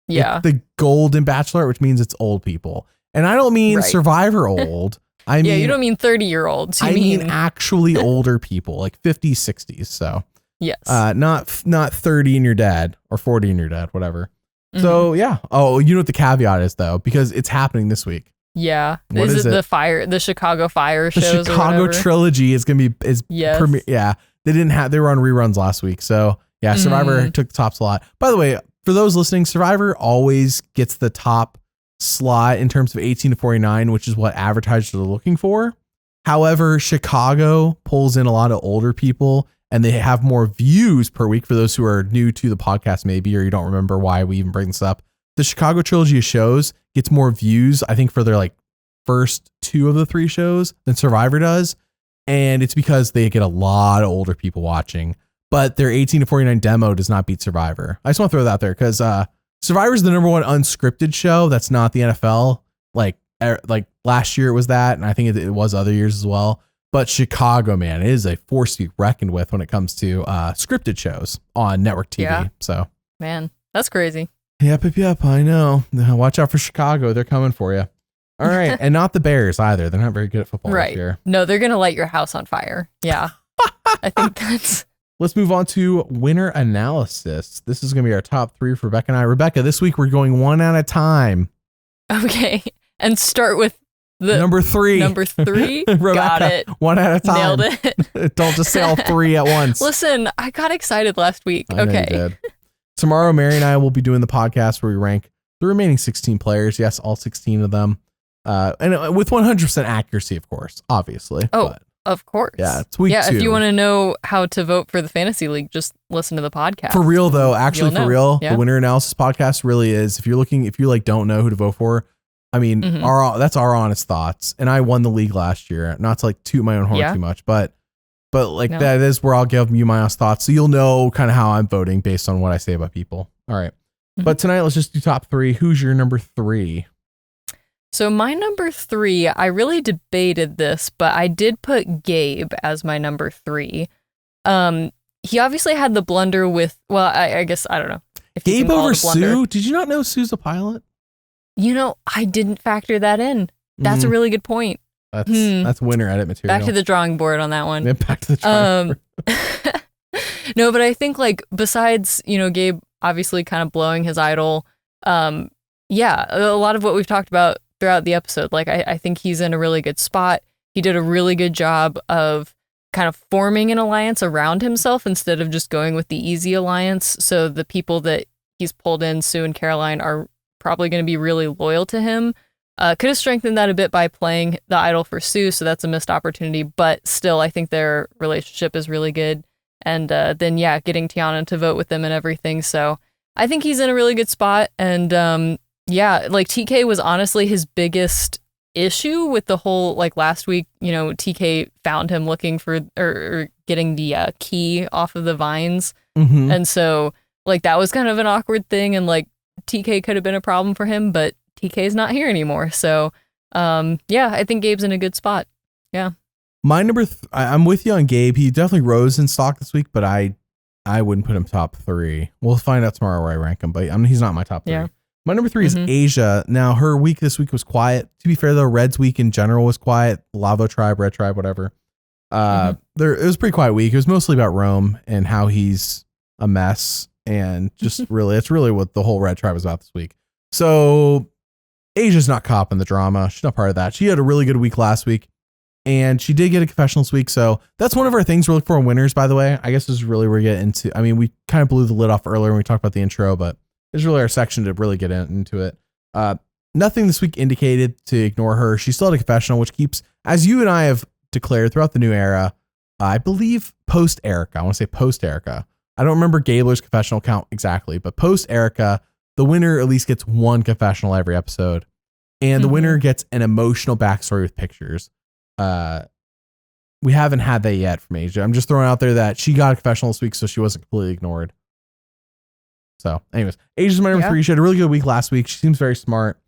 Yeah. It's the Golden Bachelorette, which means it's old people, and I don't mean Survivor old. I mean, you don't mean 30-year-olds. I mean actually older people, like 50s, 60s. So yes, not 30 and you're dead, or 40 and you're dead, whatever. So yeah. Oh, you know what the caveat is though, because it's happening this week. Yeah. Is it the Chicago Fire shows? The Chicago trilogy is gonna be They were on reruns last week. So yeah, Survivor took the tops a lot. By the way, for those listening, Survivor always gets the top slot in terms of 18 to 49, which is what advertisers are looking for. However, Chicago pulls in a lot of older people and they have more views per week. For those who are new to the podcast, maybe, or you don't remember why we even bring this up, the Chicago trilogy of shows gets more views, I think, for their like first 2 of the 3 shows than Survivor does. And it's because they get a lot of older people watching, but their 18 to 49 demo does not beat Survivor. I just want to throw that out there because Survivor is the number 1 unscripted show. That's not the NFL. Like last year it was that. And I think it was other years as well. But Chicago, man, it is a force to be reckoned with when it comes to scripted shows on network TV. Yeah. So, man, that's crazy. Yep. I know. Watch out for Chicago. They're coming for you. All right. And not the Bears either. They're not very good at football this year. No, they're going to light your house on fire. Yeah. I think that's... Let's move on to winner analysis. This is going to be our top 3 for Rebekah and I. Rebekah, this week we're going one at a time. Okay. And start with the number 3. Number 3. Rebekah, got it. One at a time. Nailed it. Don't just say all 3 at once. Listen, I got excited last week. I know you did. Tomorrow, Mary and I will be doing the podcast where we rank the remaining 16 players. Yes, all 16 of them. And with 100% accuracy, of course, obviously. Oh, but, of course. Yeah, it's week 2. Yeah, if you want to know how to vote for the fantasy league, just listen to the podcast. For real, though, actually, for real, yeah. The winner analysis podcast really is. If you like don't know who to vote for, I mean, that's our honest thoughts. And I won the league last year. Not to like toot my own horn too much, but like that is where I'll give you my honest thoughts, so you'll know kind of how I'm voting based on what I say about people. All right, but tonight let's just do top 3. Who's your number 3? So my number 3, I really debated this, but I did put Gabe as my number 3. He obviously had the blunder with, well, I guess, I don't know. If Gabe over Sue? Did you not know Sue's a pilot? You know, I didn't factor that in. That's a really good point. That's winner edit material. Back to the drawing board on that one. Yeah, back to the drawing board. No, but I think like besides, Gabe obviously kind of blowing his idol, a lot of what we've talked about throughout the episode, like I think he's in a really good spot. He did a really good job of kind of forming an alliance around himself instead of just going with the easy alliance. So the people that he's pulled in, Sue and Caroline, are probably going to be really loyal to him. Could have strengthened that a bit by playing the idol for Sue, so that's a missed opportunity. But still, I think their relationship is really good. And then, getting Tiana to vote with them and everything. So I think he's in a really good spot. And like TK was honestly his biggest issue with the whole, like last week, TK found him looking for or getting the key off of the vines. Mm-hmm. And so like that was kind of an awkward thing. And like TK could have been a problem for him, but TK's not here anymore. So I think Gabe's in a good spot. Yeah. My number, I'm with you on Gabe. He definitely rose in stock this week, but I wouldn't put him top 3. We'll find out tomorrow where I rank him, but he's not my top 3. Yeah. My number 3 is Aysha. Now, her week this week was quiet. To be fair, though, Red's week in general was quiet. Lavo Tribe, Red Tribe, whatever. It was a pretty quiet week. It was mostly about Rome and how he's a mess. And just it's really what the whole Red Tribe was about this week. So Aysha's not caught up in the drama. She's not part of that. She had a really good week last week. And she did get a confessional this week. So that's one of our things we're looking for in winners, by the way. I guess this is really where we get into, we kind of blew the lid off earlier when we talked about the intro, but this is really our section to really get into it. Nothing this week indicated to ignore her. She still had a confessional, which keeps, as you and I have declared throughout the new era, I believe post Erica. I want to say post Erica. I don't remember Gabler's confessional count exactly, but post Erica, the winner at least gets one confessional every episode. And the winner gets an emotional backstory with pictures. We haven't had that yet from Aysha. I'm just throwing out there that she got a confessional this week, so she wasn't completely ignored. So anyways, Aysha's my number 3. She had a really good week last week. She seems very smart.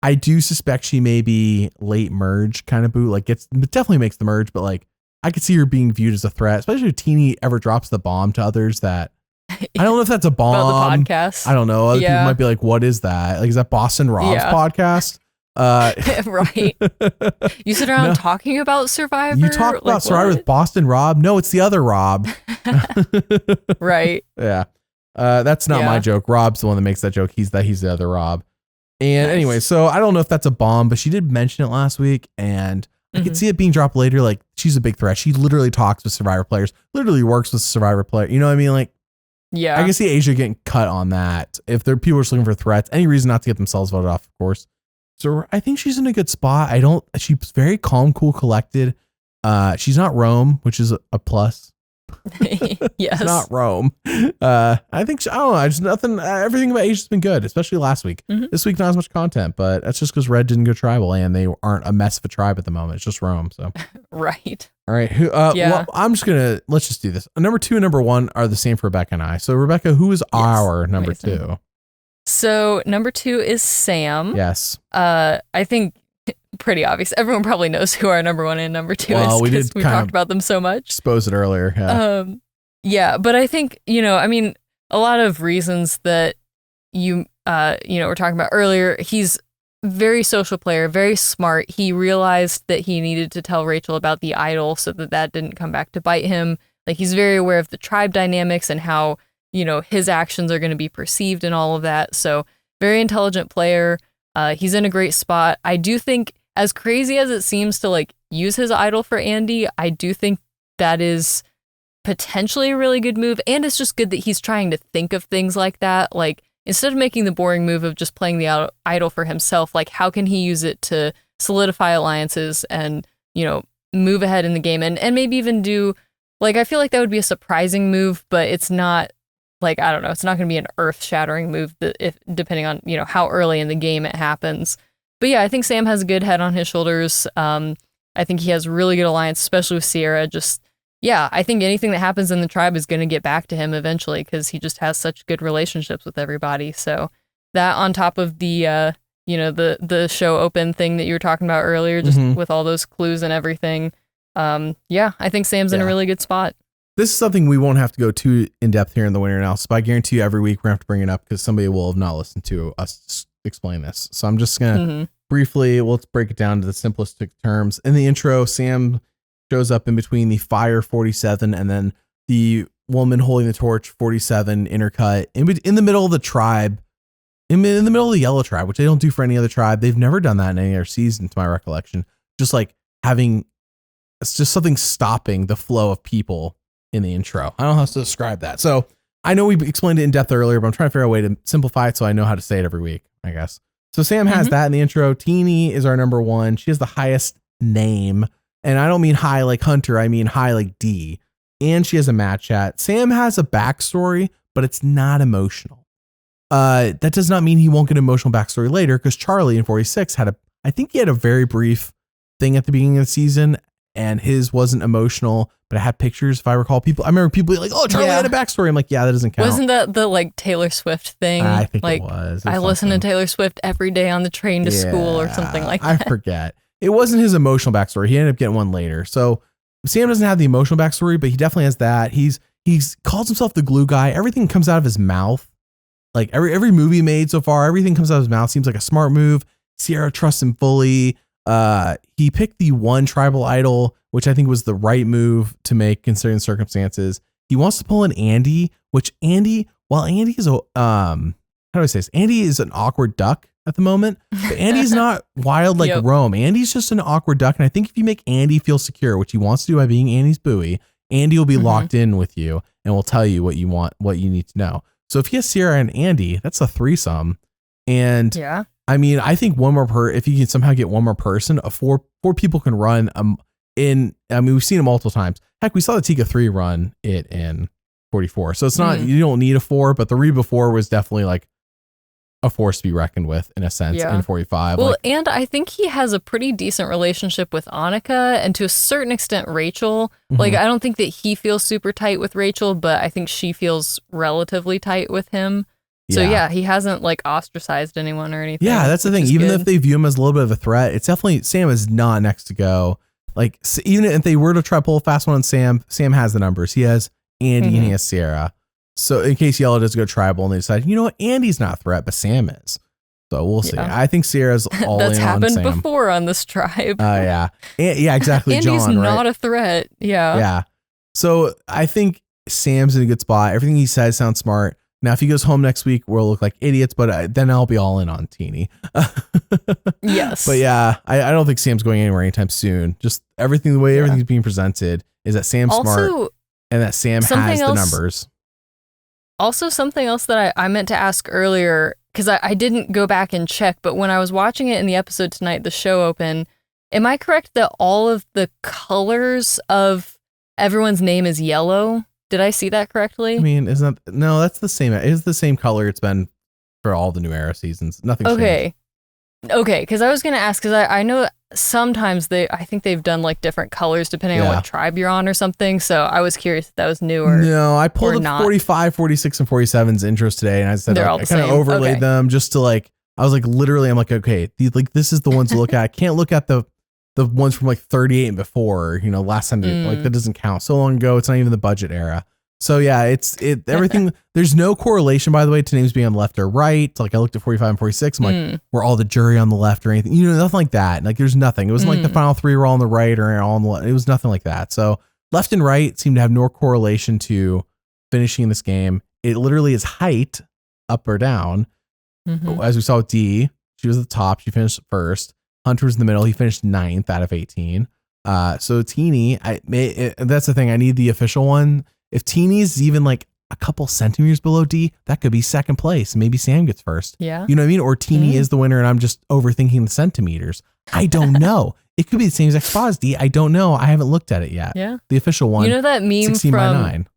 I do suspect she may be late merge kind of boot. Like definitely makes the merge, but like I could see her being viewed as a threat, especially if Teeny ever drops the bomb to others that I don't know if that's a bomb. About the podcast. I don't know. Other people might be like, what is that? Like, is that Boston Rob's podcast? Right. You sit around talking about Survivor. You talk about Survivor with Boston Rob. No, it's the other Rob. Right. Yeah. That's not my joke. Rob's the one that makes that joke. He's the other Rob. And anyway, so I don't know if that's a bomb, but she did mention it last week, and I could see it being dropped later. Like, she's a big threat. She literally talks with Survivor players, literally works with Survivor players. You know what I mean? Like, Yeah. I can see Aysha getting cut on that. If there people are just looking for threats, any reason not to get themselves voted off, of course. So I think she's in a good spot. She's very calm, cool, collected. She's not Rome, which is a plus. Yes. It's not Rome. I think, I don't know. Just nothing, everything about Aysha's been good, especially last week. Mm-hmm. This week, not as much content, but that's just because Red didn't go tribal and they aren't a mess of a tribe at the moment. It's just Rome. So, right. All right. Well, let's just do this. Number 2 and number 1 are the same for Rebekah and I. So, Rebekah, who is our number 2? So, number 2 is Sam. Yes. I think pretty obvious. Everyone probably knows who our number 1 and number 2 is because we talked about them so much. Expose it earlier. Yeah. Yeah, but I think, I mean, a lot of reasons that were talking about earlier. He's very social player, very smart. He realized that he needed to tell Rachel about the idol so that didn't come back to bite him. Like, he's very aware of the tribe dynamics and how, his actions are going to be perceived and all of that. So very intelligent player. He's in a great spot. I do think, as crazy as it seems to use his idol for Andy, I do think that is potentially a really good move. And it's just good that he's trying to think of things like that. Like, instead of making the boring move of just playing the idol for himself, how can he use it to solidify alliances and, move ahead in the game and maybe even do, I feel like that would be a surprising move, but it's not, I don't know, it's not going to be an earth-shattering move depending on, how early in the game it happens. But yeah, I think Sam has a good head on his shoulders. I think he has a really good alliance, especially with Sierra. I think anything that happens in the tribe is going to get back to him eventually because he just has such good relationships with everybody. So that on top of the, the show open thing that you were talking about earlier, just with all those clues and everything. I think Sam's in a really good spot. This is something we won't have to go too in depth here in the winter analysis, but I guarantee you every week we're going to have to bring it up because somebody will have not listened to us explain this. So I'm just going to briefly, let's break it down to the simplistic terms. In the intro, Sam shows up in between the Fire 47 and then the woman holding the torch 47 intercut in the middle of the tribe, in the middle of the yellow tribe, which they don't do for any other tribe. They've never done that in any other season, to my recollection. Just it's just something stopping the flow of people in the intro. I don't know how to describe that. So I know we explained it in depth earlier, but I'm trying to figure out a way to simplify it so I know how to say it every week, I guess. So Sam has that in the intro. Teeny is our number 1. She has the highest name. And I don't mean high like Hunter. I mean high like D. And she has a mad chat. Sam has a backstory, but it's not emotional. That does not mean he won't get an emotional backstory later because Charlie in 46 I think he had a very brief thing at the beginning of the season and his wasn't emotional, but it had pictures. If I recall, I remember people being like, "Oh, Charlie had a backstory." I'm like, "Yeah, that doesn't count." Wasn't that the Taylor Swift thing? I think it was. I listen to Taylor Swift every day on the train to school or something like that. I forget. It wasn't his emotional backstory. He ended up getting one later. So Sam doesn't have the emotional backstory, but he definitely has that. He's calls himself the glue guy. Everything comes out of his mouth. Like every movie made so far, everything comes out of his mouth. Seems like a smart move. Sierra trusts him fully. He picked the one tribal idol, which I think was the right move to make considering the circumstances. He wants to pull in Andy, while Andy is how do I say this? Andy is an awkward duck at the moment, but Andy's not wild like Rome. Andy's just an awkward duck. And I think if you make Andy feel secure, which he wants to do by being Andy's buoy, Andy will be locked in with you and will tell you what you want, what you need to know. So if he has Sierra and Andy, that's a threesome. And I mean, I think if you can somehow get one more person, four people can run. We've seen it multiple times. Heck, we saw the Tika 3 run it in 44. So it's not, you don't need a 4, but the Reba 4 was definitely like a force to be reckoned with in a sense in 45. Well, and I think he has a pretty decent relationship with Annika and to a certain extent Rachel. Like, I don't think that he feels super tight with Rachel, but I think she feels relatively tight with him. So he hasn't like ostracized anyone or anything. Yeah, that's the thing. Even if they view him as a little bit of a threat, it's definitely, Sam is not next to go. Like, even if they were to try to pull a fast one on Sam has the numbers. He has Andy and he has Sierra. So in case Yellow does go tribal and they decide, you know what, Andy's not a threat, but Sam is. So we'll see. I think Sierra's all in on Sam. That's happened before on this tribe. Yeah, exactly. Andy's John, not a threat. Yeah. So I think Sam's in a good spot. Everything he says sounds smart. Now, if he goes home next week, we'll look like idiots, but then I'll be all in on Teeny. Yes. But yeah, I don't think Sam's going anywhere anytime soon. Just everything, the way everything's being presented is that Sam's smart and that Sam has the numbers. Also, something else that I meant to ask earlier, because I didn't go back and check, but when I was watching it in the episode tonight, the show open, am I correct that all of the colors of everyone's name is yellow? Did I see that correctly? I mean, no, that's the same. It is the same color it's been for all the New Era seasons. Nothing changed. Okay, because I was going to ask, because I know sometimes I think they've done like different colors depending on what tribe you're on or something. So I was curious if that was new or no. I pulled up 45, 46, and 47's intros today, and I said I kind of overlaid them just to like. I was like, literally, I'm like, okay, this is the ones to look at. I can't look at the ones from like 38 and before. Last time like that doesn't count. So long ago, it's not even the budget era. So yeah, it's everything. There's no correlation, by the way, to names being on the left or right. Like I looked at 45 and 46. I'm like, were all the jury on the left or anything? Nothing like that. Like there's nothing. It wasn't like the final three were all on the right or all on the left. It was nothing like that. So left and right seem to have no correlation to finishing this game. It literally is height, up or down. As we saw with D, she was at the top. She finished first. Hunter was in the middle. He finished 9th out of 18. So Teeny, that's the thing. I need the official one. If Teeny is even like a couple centimeters below D, that could be second place. Maybe Sam gets first. Yeah. You know what I mean? Or Teeny is the winner and I'm just overthinking the centimeters. I don't know. It could be the same exact spot as D. I don't know. I haven't looked at it yet. Yeah. The official one. You know that meme 16 by 9.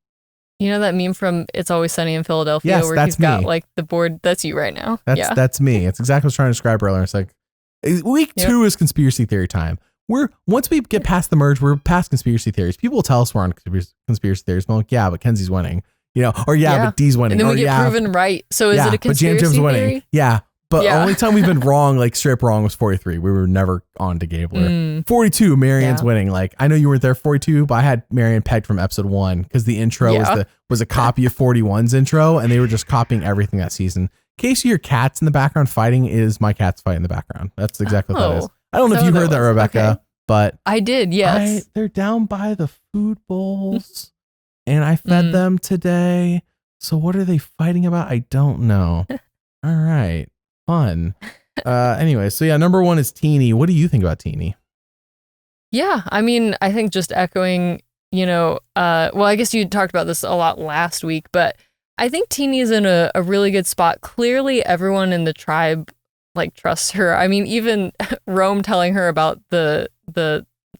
You know that meme from It's Always Sunny in Philadelphia where he's got like the board? That's you right now. That's me. It's exactly what I was trying to describe earlier. It's like week 2 is conspiracy theory time. Once we get past the merge, we're past conspiracy theories. People will tell us we're on conspiracy theories. I'm like, yeah, but Kenzie's winning, but D's winning. And then we get proven right. So is it a conspiracy theory? Winning. Yeah. But only time we've been wrong, like straight up wrong, was 43. We were never on to Gabler. 42, Marianne's winning. Like, I know you weren't there 42, but I had Marianne pegged from episode 1 because the intro was a copy of 41's intro, and they were just copying everything that season. In case you hear cats in the background fighting, is my cats fighting in the background. That's exactly what that is. I don't know if you heard that, Rebekah, but I did, yes. They're down by the food bowls, and I fed them today. So what are they fighting about? I don't know. All right. Fun. Anyway, so yeah, number 1 is Teeny. What do you think about Teeny? Yeah, I mean, I think just echoing, well, I guess you talked about this a lot last week, but I think Teeny's in a really good spot. Clearly, everyone in the tribe like trusts her. I mean, even Rome telling her about the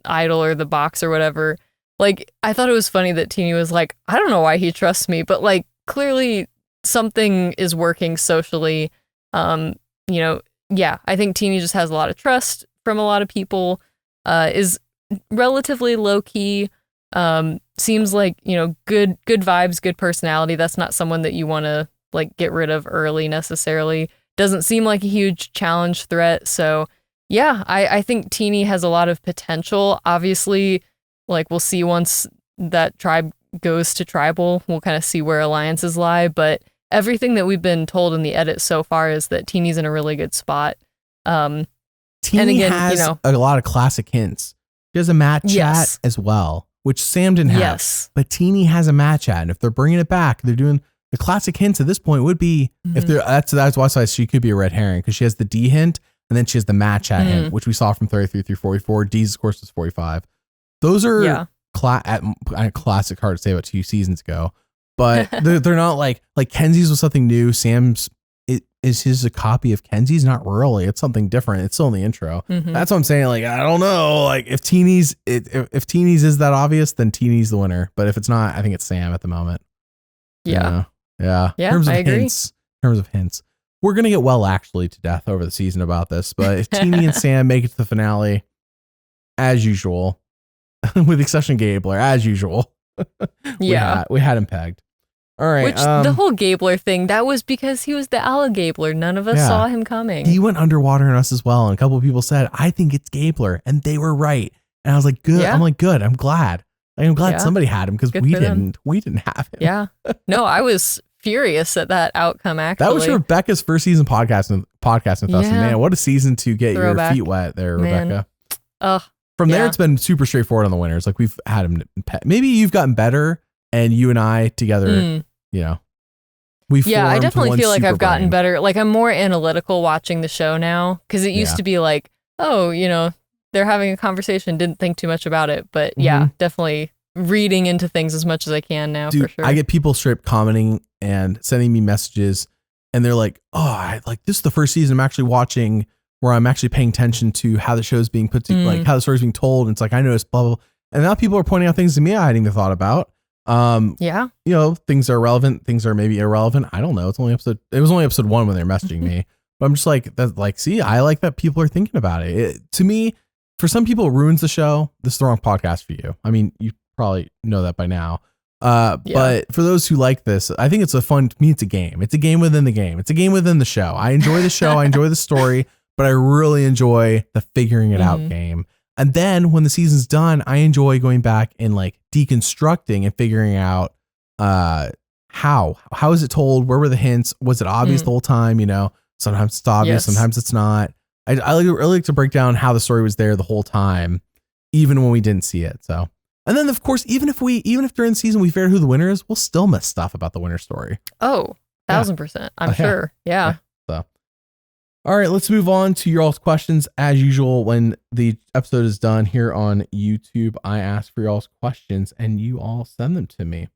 idol or the box or whatever. Like, I thought it was funny that Teeny was like, I don't know why he trusts me, but like clearly something is working socially. I think Teeny just has a lot of trust from a lot of people. Is relatively low key. Seems like, good vibes, good personality. That's not someone that you want to like get rid of early necessarily. Doesn't seem like a huge challenge threat. So yeah, I think Teeny has a lot of potential. Obviously, like we'll see once that tribe goes to tribal, we'll kind of see where alliances lie. But everything that we've been told in the edit so far is that Teeny's in a really good spot. Teeny has a lot of classic hints. She has a Matt chat as well, which Sam didn't have. Yes. But Teeny has a Matt chat, and if they're bringing it back, they're doing the classic hints at this point would be if they're that's why she could be a red herring because she has the D hint and then she has the Matt chat hint, which we saw from 33 through 44. D's of course was 45. Those are classic. Hard to say about 2 seasons ago, but they're not like Kenzie's was something new. Sam's is his a copy of Kenzie's? Not really. It's something different. It's still in the intro. That's what I'm saying. Like, I don't know. Like if Teeny's is that obvious, then Teeny's the winner. But if it's not, I think it's Sam at the moment. Yeah. Yeah. In terms of hints, we're going to get actually to death over the season about this. But if Teeny and Sam make it to the finale, as usual, with the exception of Gabler, as usual, we had him pegged. All right. Which the whole Gabler thing, that was because he was the alligabler. None of us saw him coming. He went underwater in us as well. And a couple of people said, I think it's Gabler. And they were right. And I was like, good. Yeah. I'm like, good. I'm glad. I'm glad somebody had him because we didn't. We didn't have him. Yeah. No, I was furious at that outcome, actually. That was Rebekah's first season podcasting with us. And man, what a season to get your feet wet there, Rebekah. From there, it's been super straightforward on the winners. Like we've had him. Maybe you've gotten better and you and I together, I definitely feel like I've gotten better. Like I'm more analytical watching the show now because it used to be like, they're having a conversation, didn't think too much about it. But definitely reading into things as much as I can now. Dude, for sure. I get people straight up commenting and sending me messages, and they're like, this is the first season I'm actually watching where I'm actually paying attention to how the show's being put together, like how the story's being told. And it's like, I noticed blah, blah, blah. And now people are pointing out things to me I hadn't even thought about. Yeah. You know, things are relevant, things are maybe irrelevant. I don't know. It was only episode 1 when they're messaging me. But I'm just like, see, I like that people are thinking about it. To me, for some people, it ruins the show. This is the wrong podcast for you. I mean, you probably know that by now. But for those who like this, I think it's a fun, to me, it's a game. It's a game within the game. It's a game within the show. I enjoy the show. I enjoy the story, but I really enjoy the figuring it out game. And then when the season's done, I enjoy going back and like deconstructing and figuring out how is it told? Where were the hints? Was it obvious the whole time? You know, sometimes it's obvious, sometimes it's not. I really like to break down how the story was there the whole time, even when we didn't see it. So, and then of course, even if during the season we figured out who the winner is, we'll still miss stuff about the winner story. Oh, 1000%. I'm sure. Yeah. So, all right, let's move on to your all's questions. As usual, when the episode is done here on YouTube, I ask for your all's questions and you all send them to me.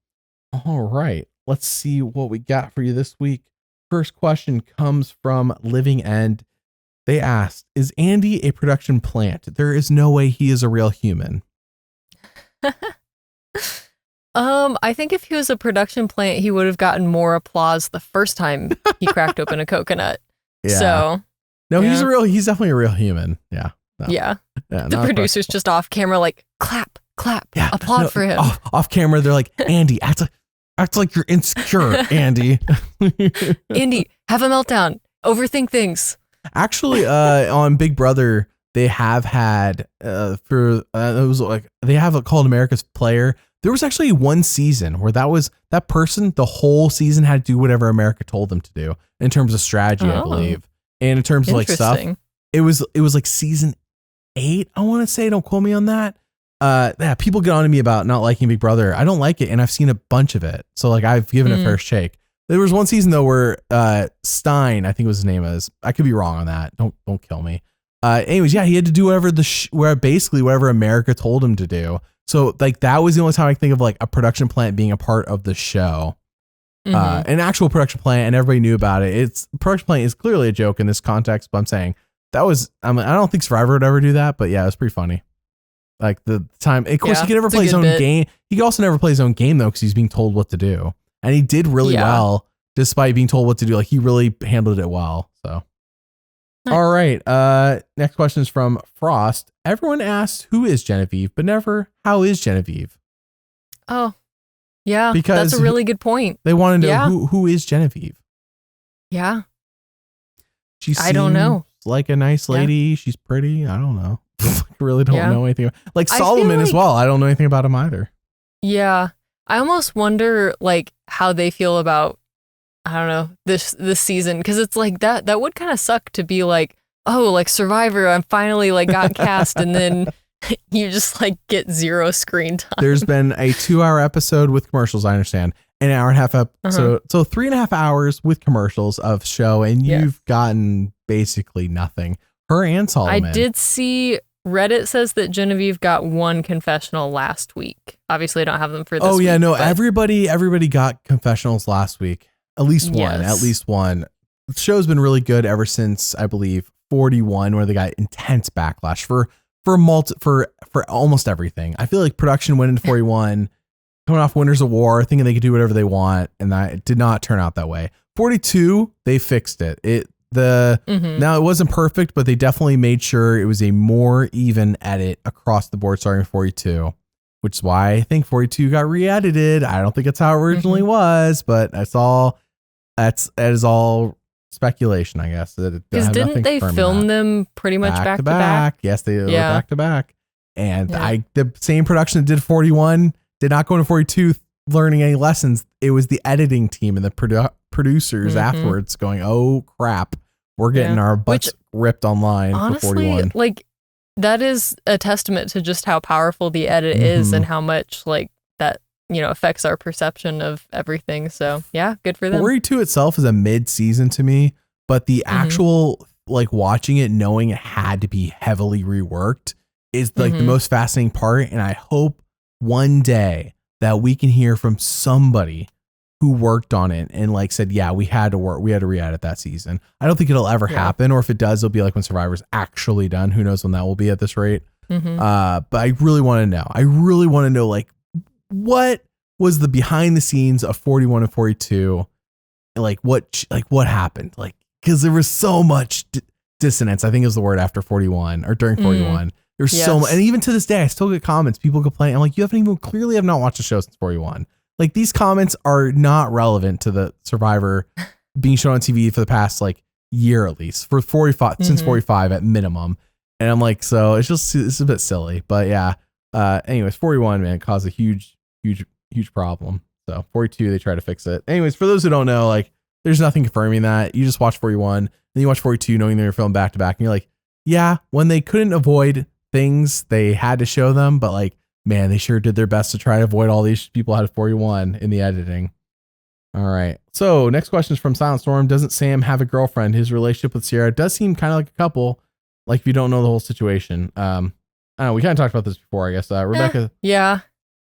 All right, let's see what we got for you this week. First question comes from Living End. They asked, is Andy a production plant? There is no way he is a real human. I think if he was a production plant, he would have gotten more applause the first time he cracked open a coconut. Yeah. So no, he's definitely a real human. Yeah. No. Yeah. The producers just off camera, like clap, applaud for him. Off camera, they're like, Andy, act like you're insecure, Andy. Andy, have a meltdown. Overthink things. Actually, on Big Brother, they have had it was like they have called America's Player. There was actually one season where that person the whole season had to do whatever America told them to do in terms of strategy, I believe, and in terms of like stuff. It was like season 8, I want to say. Don't quote me on that. People get on to me about not liking Big Brother. I don't like it, and I've seen a bunch of it, so like I've given it a fair shake. There was one season though where Stein, I think was his name is. I could be wrong on that. Don't kill me. Anyways, yeah, he had to do whatever America told him to do. So like that was the only time I think of like a production plant being a part of the show. An actual production plant, and everybody knew about it. Production plant is clearly a joke in this context, but I'm saying that was. I don't think Survivor would ever do that, but yeah, it was pretty funny. Like the time, of course, he could never play his own game. He could also never play his own game though, because he's being told what to do. And he did really well despite being told what to do. Like he really handled it well. So, all right. Next question is from Frost. Everyone asks who is Genevieve, but never how is Genevieve. Oh, yeah. Because that's a really good point. They want to know who is Genevieve. Yeah. I don't know. Like a nice lady. Yeah. She's pretty. I don't know. I really don't know anything. Like Solomon as well. I don't know anything about him either. Yeah. I almost wonder like how they feel about, I don't know, this season. Cause it's like that would kind of suck to be like, oh, like Survivor, I'm finally like got cast. And then you just like get 0 screen time. There's been a 2-hour episode with commercials. I understand an hour and a half episode. So 3.5 hours with commercials of show. And you've gotten basically nothing. Her and Solomon. I did see Reddit says that Genevieve got 1 confessional last week. Obviously, I don't have them for this week. Oh, yeah, no, everybody got confessionals last week. At least one. The show's been really good ever since, I believe, 41, where they got intense backlash for almost everything. I feel like production went into 41, coming off Winners of War, thinking they could do whatever they want, and that did not turn out that way. 42, they fixed it. Now it wasn't perfect, but they definitely made sure it was a more even edit across the board starting with 42, which is why I think 42 got re-edited. I don't think that's how it originally was, but that is all speculation, I guess. Because didn't they film them pretty much back to back? Yes, they were back to back. And the same production that did 41 did not go into 42 learning any lessons. It was the editing team and the producers afterwards going, oh crap, we're getting our butts ripped online. Honestly, for 41. Like that is a testament to just how powerful the edit is and how much like that, affects our perception of everything. So yeah, good for them. 42 itself is a mid-season to me, but the actual like watching it, knowing it had to be heavily reworked is like the most fascinating part. And I hope one day that we can hear from somebody who worked on it and like said, yeah, we had to re-edit that season. I don't think it'll ever happen, or if it does, it'll be like when Survivor's actually done. Who knows when that will be at this rate? But I really want to know. I really want to know, like, what was the behind the scenes of 41 and 42? Like what happened? Like, because there was so much dissonance. I think it was the word after 41 or during 41. There's so much, and even to this day, I still get comments. People complain. I'm like, you clearly have not watched the show since 41. Like, these comments are not relevant to the Survivor being shown on TV for the past like year at least, for 45 since 45 at minimum. And I'm like, so it's a bit silly, but yeah. Anyways, 41, man, caused a huge problem. So 42, they try to fix it. Anyways, for those who don't know, like, there's nothing confirming that. You just watch 41, then you watch 42, knowing they're filmed back to back, and you're like, yeah, when they couldn't avoid things, they had to show them, but like, man, they sure did their best to try to avoid all these people out of 41 in the editing. All right. So next question is from Silent Storm. Doesn't Sam have a girlfriend? His relationship with Sierra does seem kind of like a couple, like if you don't know the whole situation. I don't know. We kind of talked about this before, I guess. Rebekah. Yeah.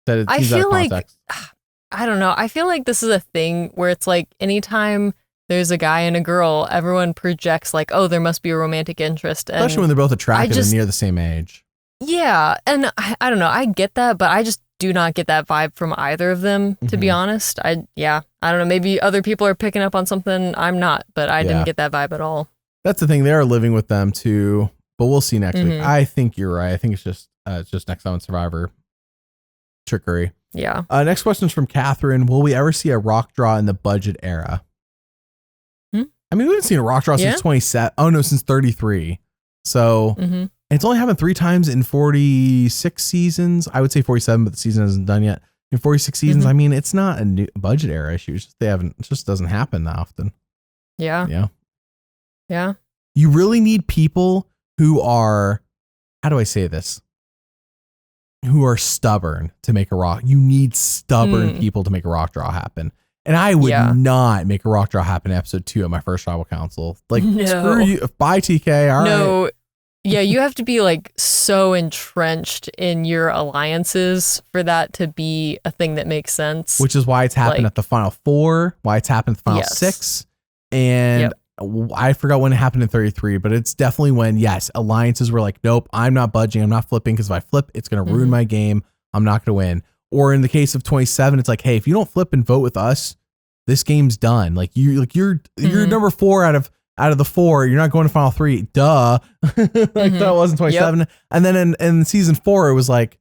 Said it I seems out feel of like, context. I don't know. I feel like this is a thing where it's like anytime there's a guy and a girl, everyone projects like, oh, there must be a romantic interest. And especially when they're both attractive and near the same age. Yeah. And I don't know. I get that, but I just do not get that vibe from either of them, to be honest. I don't know. Maybe other people are picking up on something I'm not, but I didn't get that vibe at all. That's the thing. They are living with them too, but we'll see next week. I think you're right. I think it's just next time on Survivor trickery. Yeah. Next question is from Catherine. Will we ever see a rock draw in the budget era? I mean, we haven't seen a rock draw since 27. Oh no, since 33. So it's only happened 3 times in 46 seasons. I would say 47, but the season isn't done yet. In 46 seasons, I mean, it's not a new budget era issue. It's just it just doesn't happen that often. Yeah. You really need people who are, how do I say this? Who are stubborn to make a rock. You need stubborn people to make a rock draw happen. And I would not make a rock draw happen in episode 2 of my first tribal council. Like, screw you. Bye, TK. All right. Yeah, you have to be like so entrenched in your alliances for that to be a thing that makes sense. Which is why it's happened at the final 4, why it's happened at the final 6. And I forgot when it happened in 33, but it's definitely when, alliances were like, nope, I'm not budging. I'm not flipping, because if I flip, it's going to ruin my game. I'm not going to win. Or in the case of 27, it's like, hey, if you don't flip and vote with us, this game's done. Like you're number 4 out of the 4. You're not going to final 3. Duh. That wasn't 27. And then in season 4, it was like,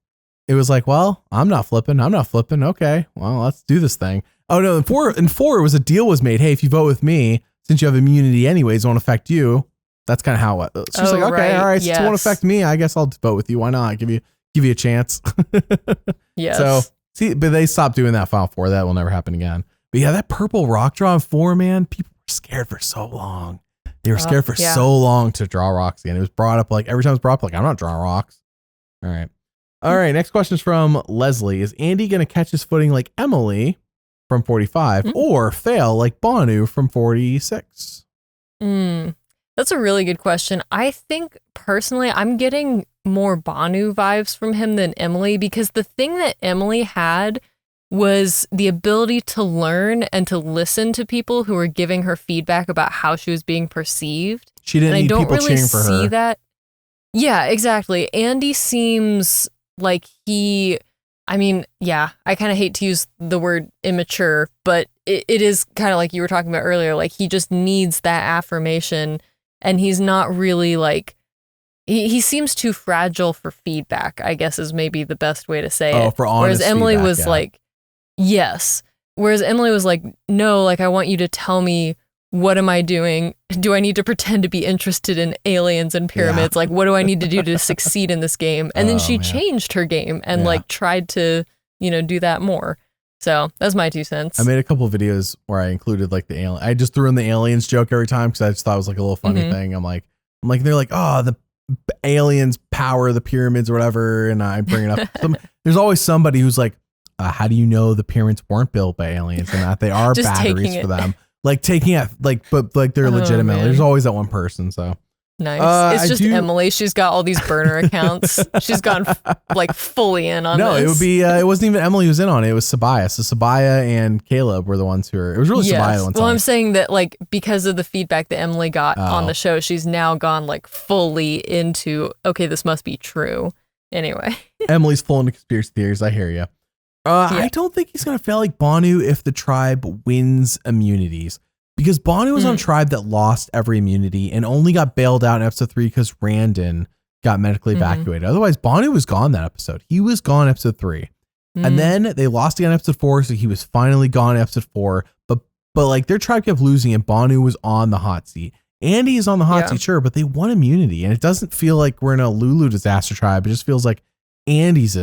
well, I'm not flipping. Okay, well, let's do this thing. Oh no, in 4 it was a deal was made. Hey, if you vote with me, since you have immunity anyways, it won't affect you. That's kind of how it was. She's like, okay, all right, since it won't affect me, I guess I'll vote with you. Why not? Give you a chance. Yes. So see, but they stopped doing that final 4. That will never happen again. But yeah, that purple rock draw in 4, man, people were scared for so long. They were scared for so long to draw rocks again. It was brought up like every time it's brought up, like, I'm not drawing rocks. All right. Next question is from Leslie. Is Andy going to catch his footing like Emily from 45 or fail like Bonu from 46? That's a really good question. I think personally, I'm getting more Banu vibes from him than Emily, because the thing that Emily had was the ability to learn and to listen to people who were giving her feedback about how she was being perceived. She didn't need people cheering for her. I don't really see that. Yeah, exactly. Andy seems like I kind of hate to use the word immature, but it is kind of like you were talking about earlier. Like, he just needs that affirmation, and he's not really like, he seems too fragile for feedback, I guess is maybe the best way to say it. Oh, for honest Whereas Emily feedback, was like, yes. Whereas Emily was like, no, like, I want you to tell me, what am I doing? Do I need to pretend to be interested in aliens and pyramids? Like, what do I need to do to succeed in this game? And then she changed her game and like tried to, do that more. So that's my 2 cents. I made a couple of videos where I included like the alien. I just threw in the aliens joke every time because I just thought it was like a little funny thing. I'm like, they're like, oh, the aliens power the pyramids or whatever. And I bring it up. There's always somebody who's like, how do you know the pyramids weren't built by aliens and that they are batteries for them? Like taking it, like, but like they're legitimate. Man. There's always that one person. So Nice. It's just Emily. She's got all these burner accounts. She's gone like fully in on this. No, it would be. It wasn't even Emily who was in on it. It was Sabaya. So Sabaya and Caleb were the ones who were. It was really Sabaya the ones. Well, I'm saying that like because of the feedback that Emily got on the show, she's now gone like fully into. Okay, this must be true. Anyway, Emily's full into conspiracy theories. I hear you. I don't think he's gonna fail like Banu if the tribe wins immunities. Because Banu was on a tribe that lost every immunity and only got bailed out in episode 3 because Randon got medically evacuated. Otherwise, Banu was gone that episode. He was gone episode 3. And then they lost again episode 4, so he was finally gone episode 4. But like their tribe kept losing and Banu was on the hot seat. Andy is on the hot seat, sure, but they won immunity. And it doesn't feel like we're in a Lulu disaster tribe. It just feels like Andy's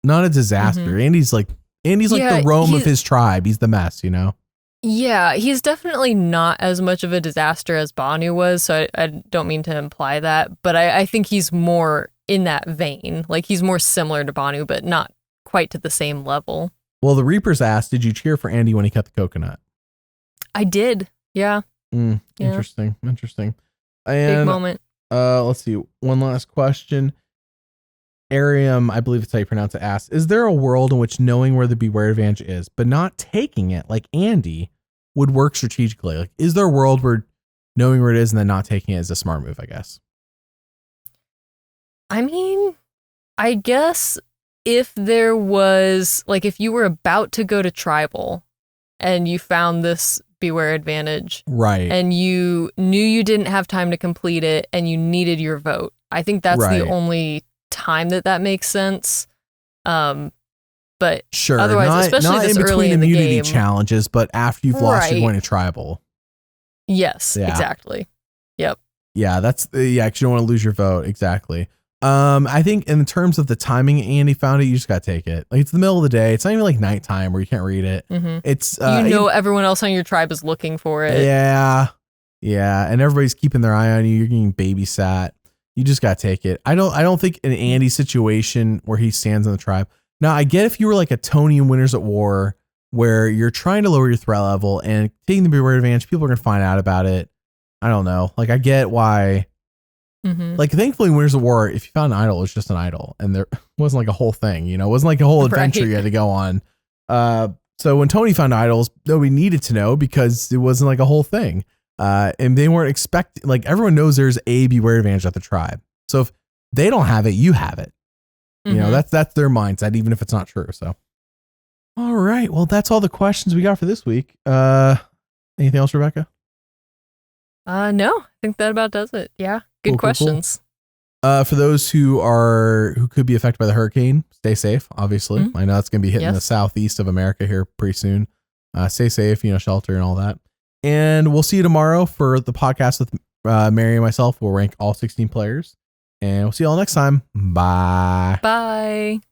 not a disaster. Andy's like the Rome of his tribe. He's the mess, you know? Yeah, he's definitely not as much of a disaster as Banu was, so I don't mean to imply that, but I think he's more in that vein. Like, he's more similar to Banu, but not quite to the same level. Well, the Reapers asked, did you cheer for Andy when he cut the coconut? I did, yeah. Interesting. And, big moment. Let's see, one last question. Ariam, I believe it's how you pronounce it, asks, is there a world in which knowing where the Beware advantage is, but not taking it, like Andy, would work strategically? Like, is there a world where knowing where it is and then not taking it is a smart move, I guess? I mean, I guess if there was, like, if you were about to go to tribal and you found this Beware advantage, right, and you knew you didn't have time to complete it and you needed your vote, I think that's the only time that makes sense. But sure, otherwise, especially not this in early between in the immunity game, challenges, but after you've lost, you're going to tribal. Yes, exactly. Yep. Yeah, that's because you don't want to lose your vote. Exactly. I think in terms of the timing, Andy found it. You just got to take it. Like, it's the middle of the day. It's not even like nighttime where you can't read it. It's everyone else on your tribe is looking for it. Yeah, and everybody's keeping their eye on you. You're getting babysat. You just got to take it. I don't think in Andy's situation where he stands on the tribe. Now, I get if you were like a Tony in Winners at War where you're trying to lower your threat level and taking the Beware advantage, people are going to find out about it. I don't know. Like, I get why. Like, thankfully, in Winners at War, if you found an idol, it was just an idol. And there wasn't like a whole thing, you know? It wasn't like a whole adventure you had to go on. So when Tony found idols, nobody needed to know because it wasn't like a whole thing. And they weren't expecting, like, everyone knows there's a Beware advantage at the tribe. So if they don't have it, you have it. You know, that's their mindset, even if it's not true. So, all right. Well, that's all the questions we got for this week. Anything else, Rebekah? No, I think that about does it. Yeah. Good questions. Cool. For those who could be affected by the hurricane, stay safe, obviously. I know it's going to be hitting the southeast of America here pretty soon. Stay safe, shelter and all that. And we'll see you tomorrow for the podcast with Mary and myself. We'll rank all 16 players. And we'll see you all next time. Bye. Bye.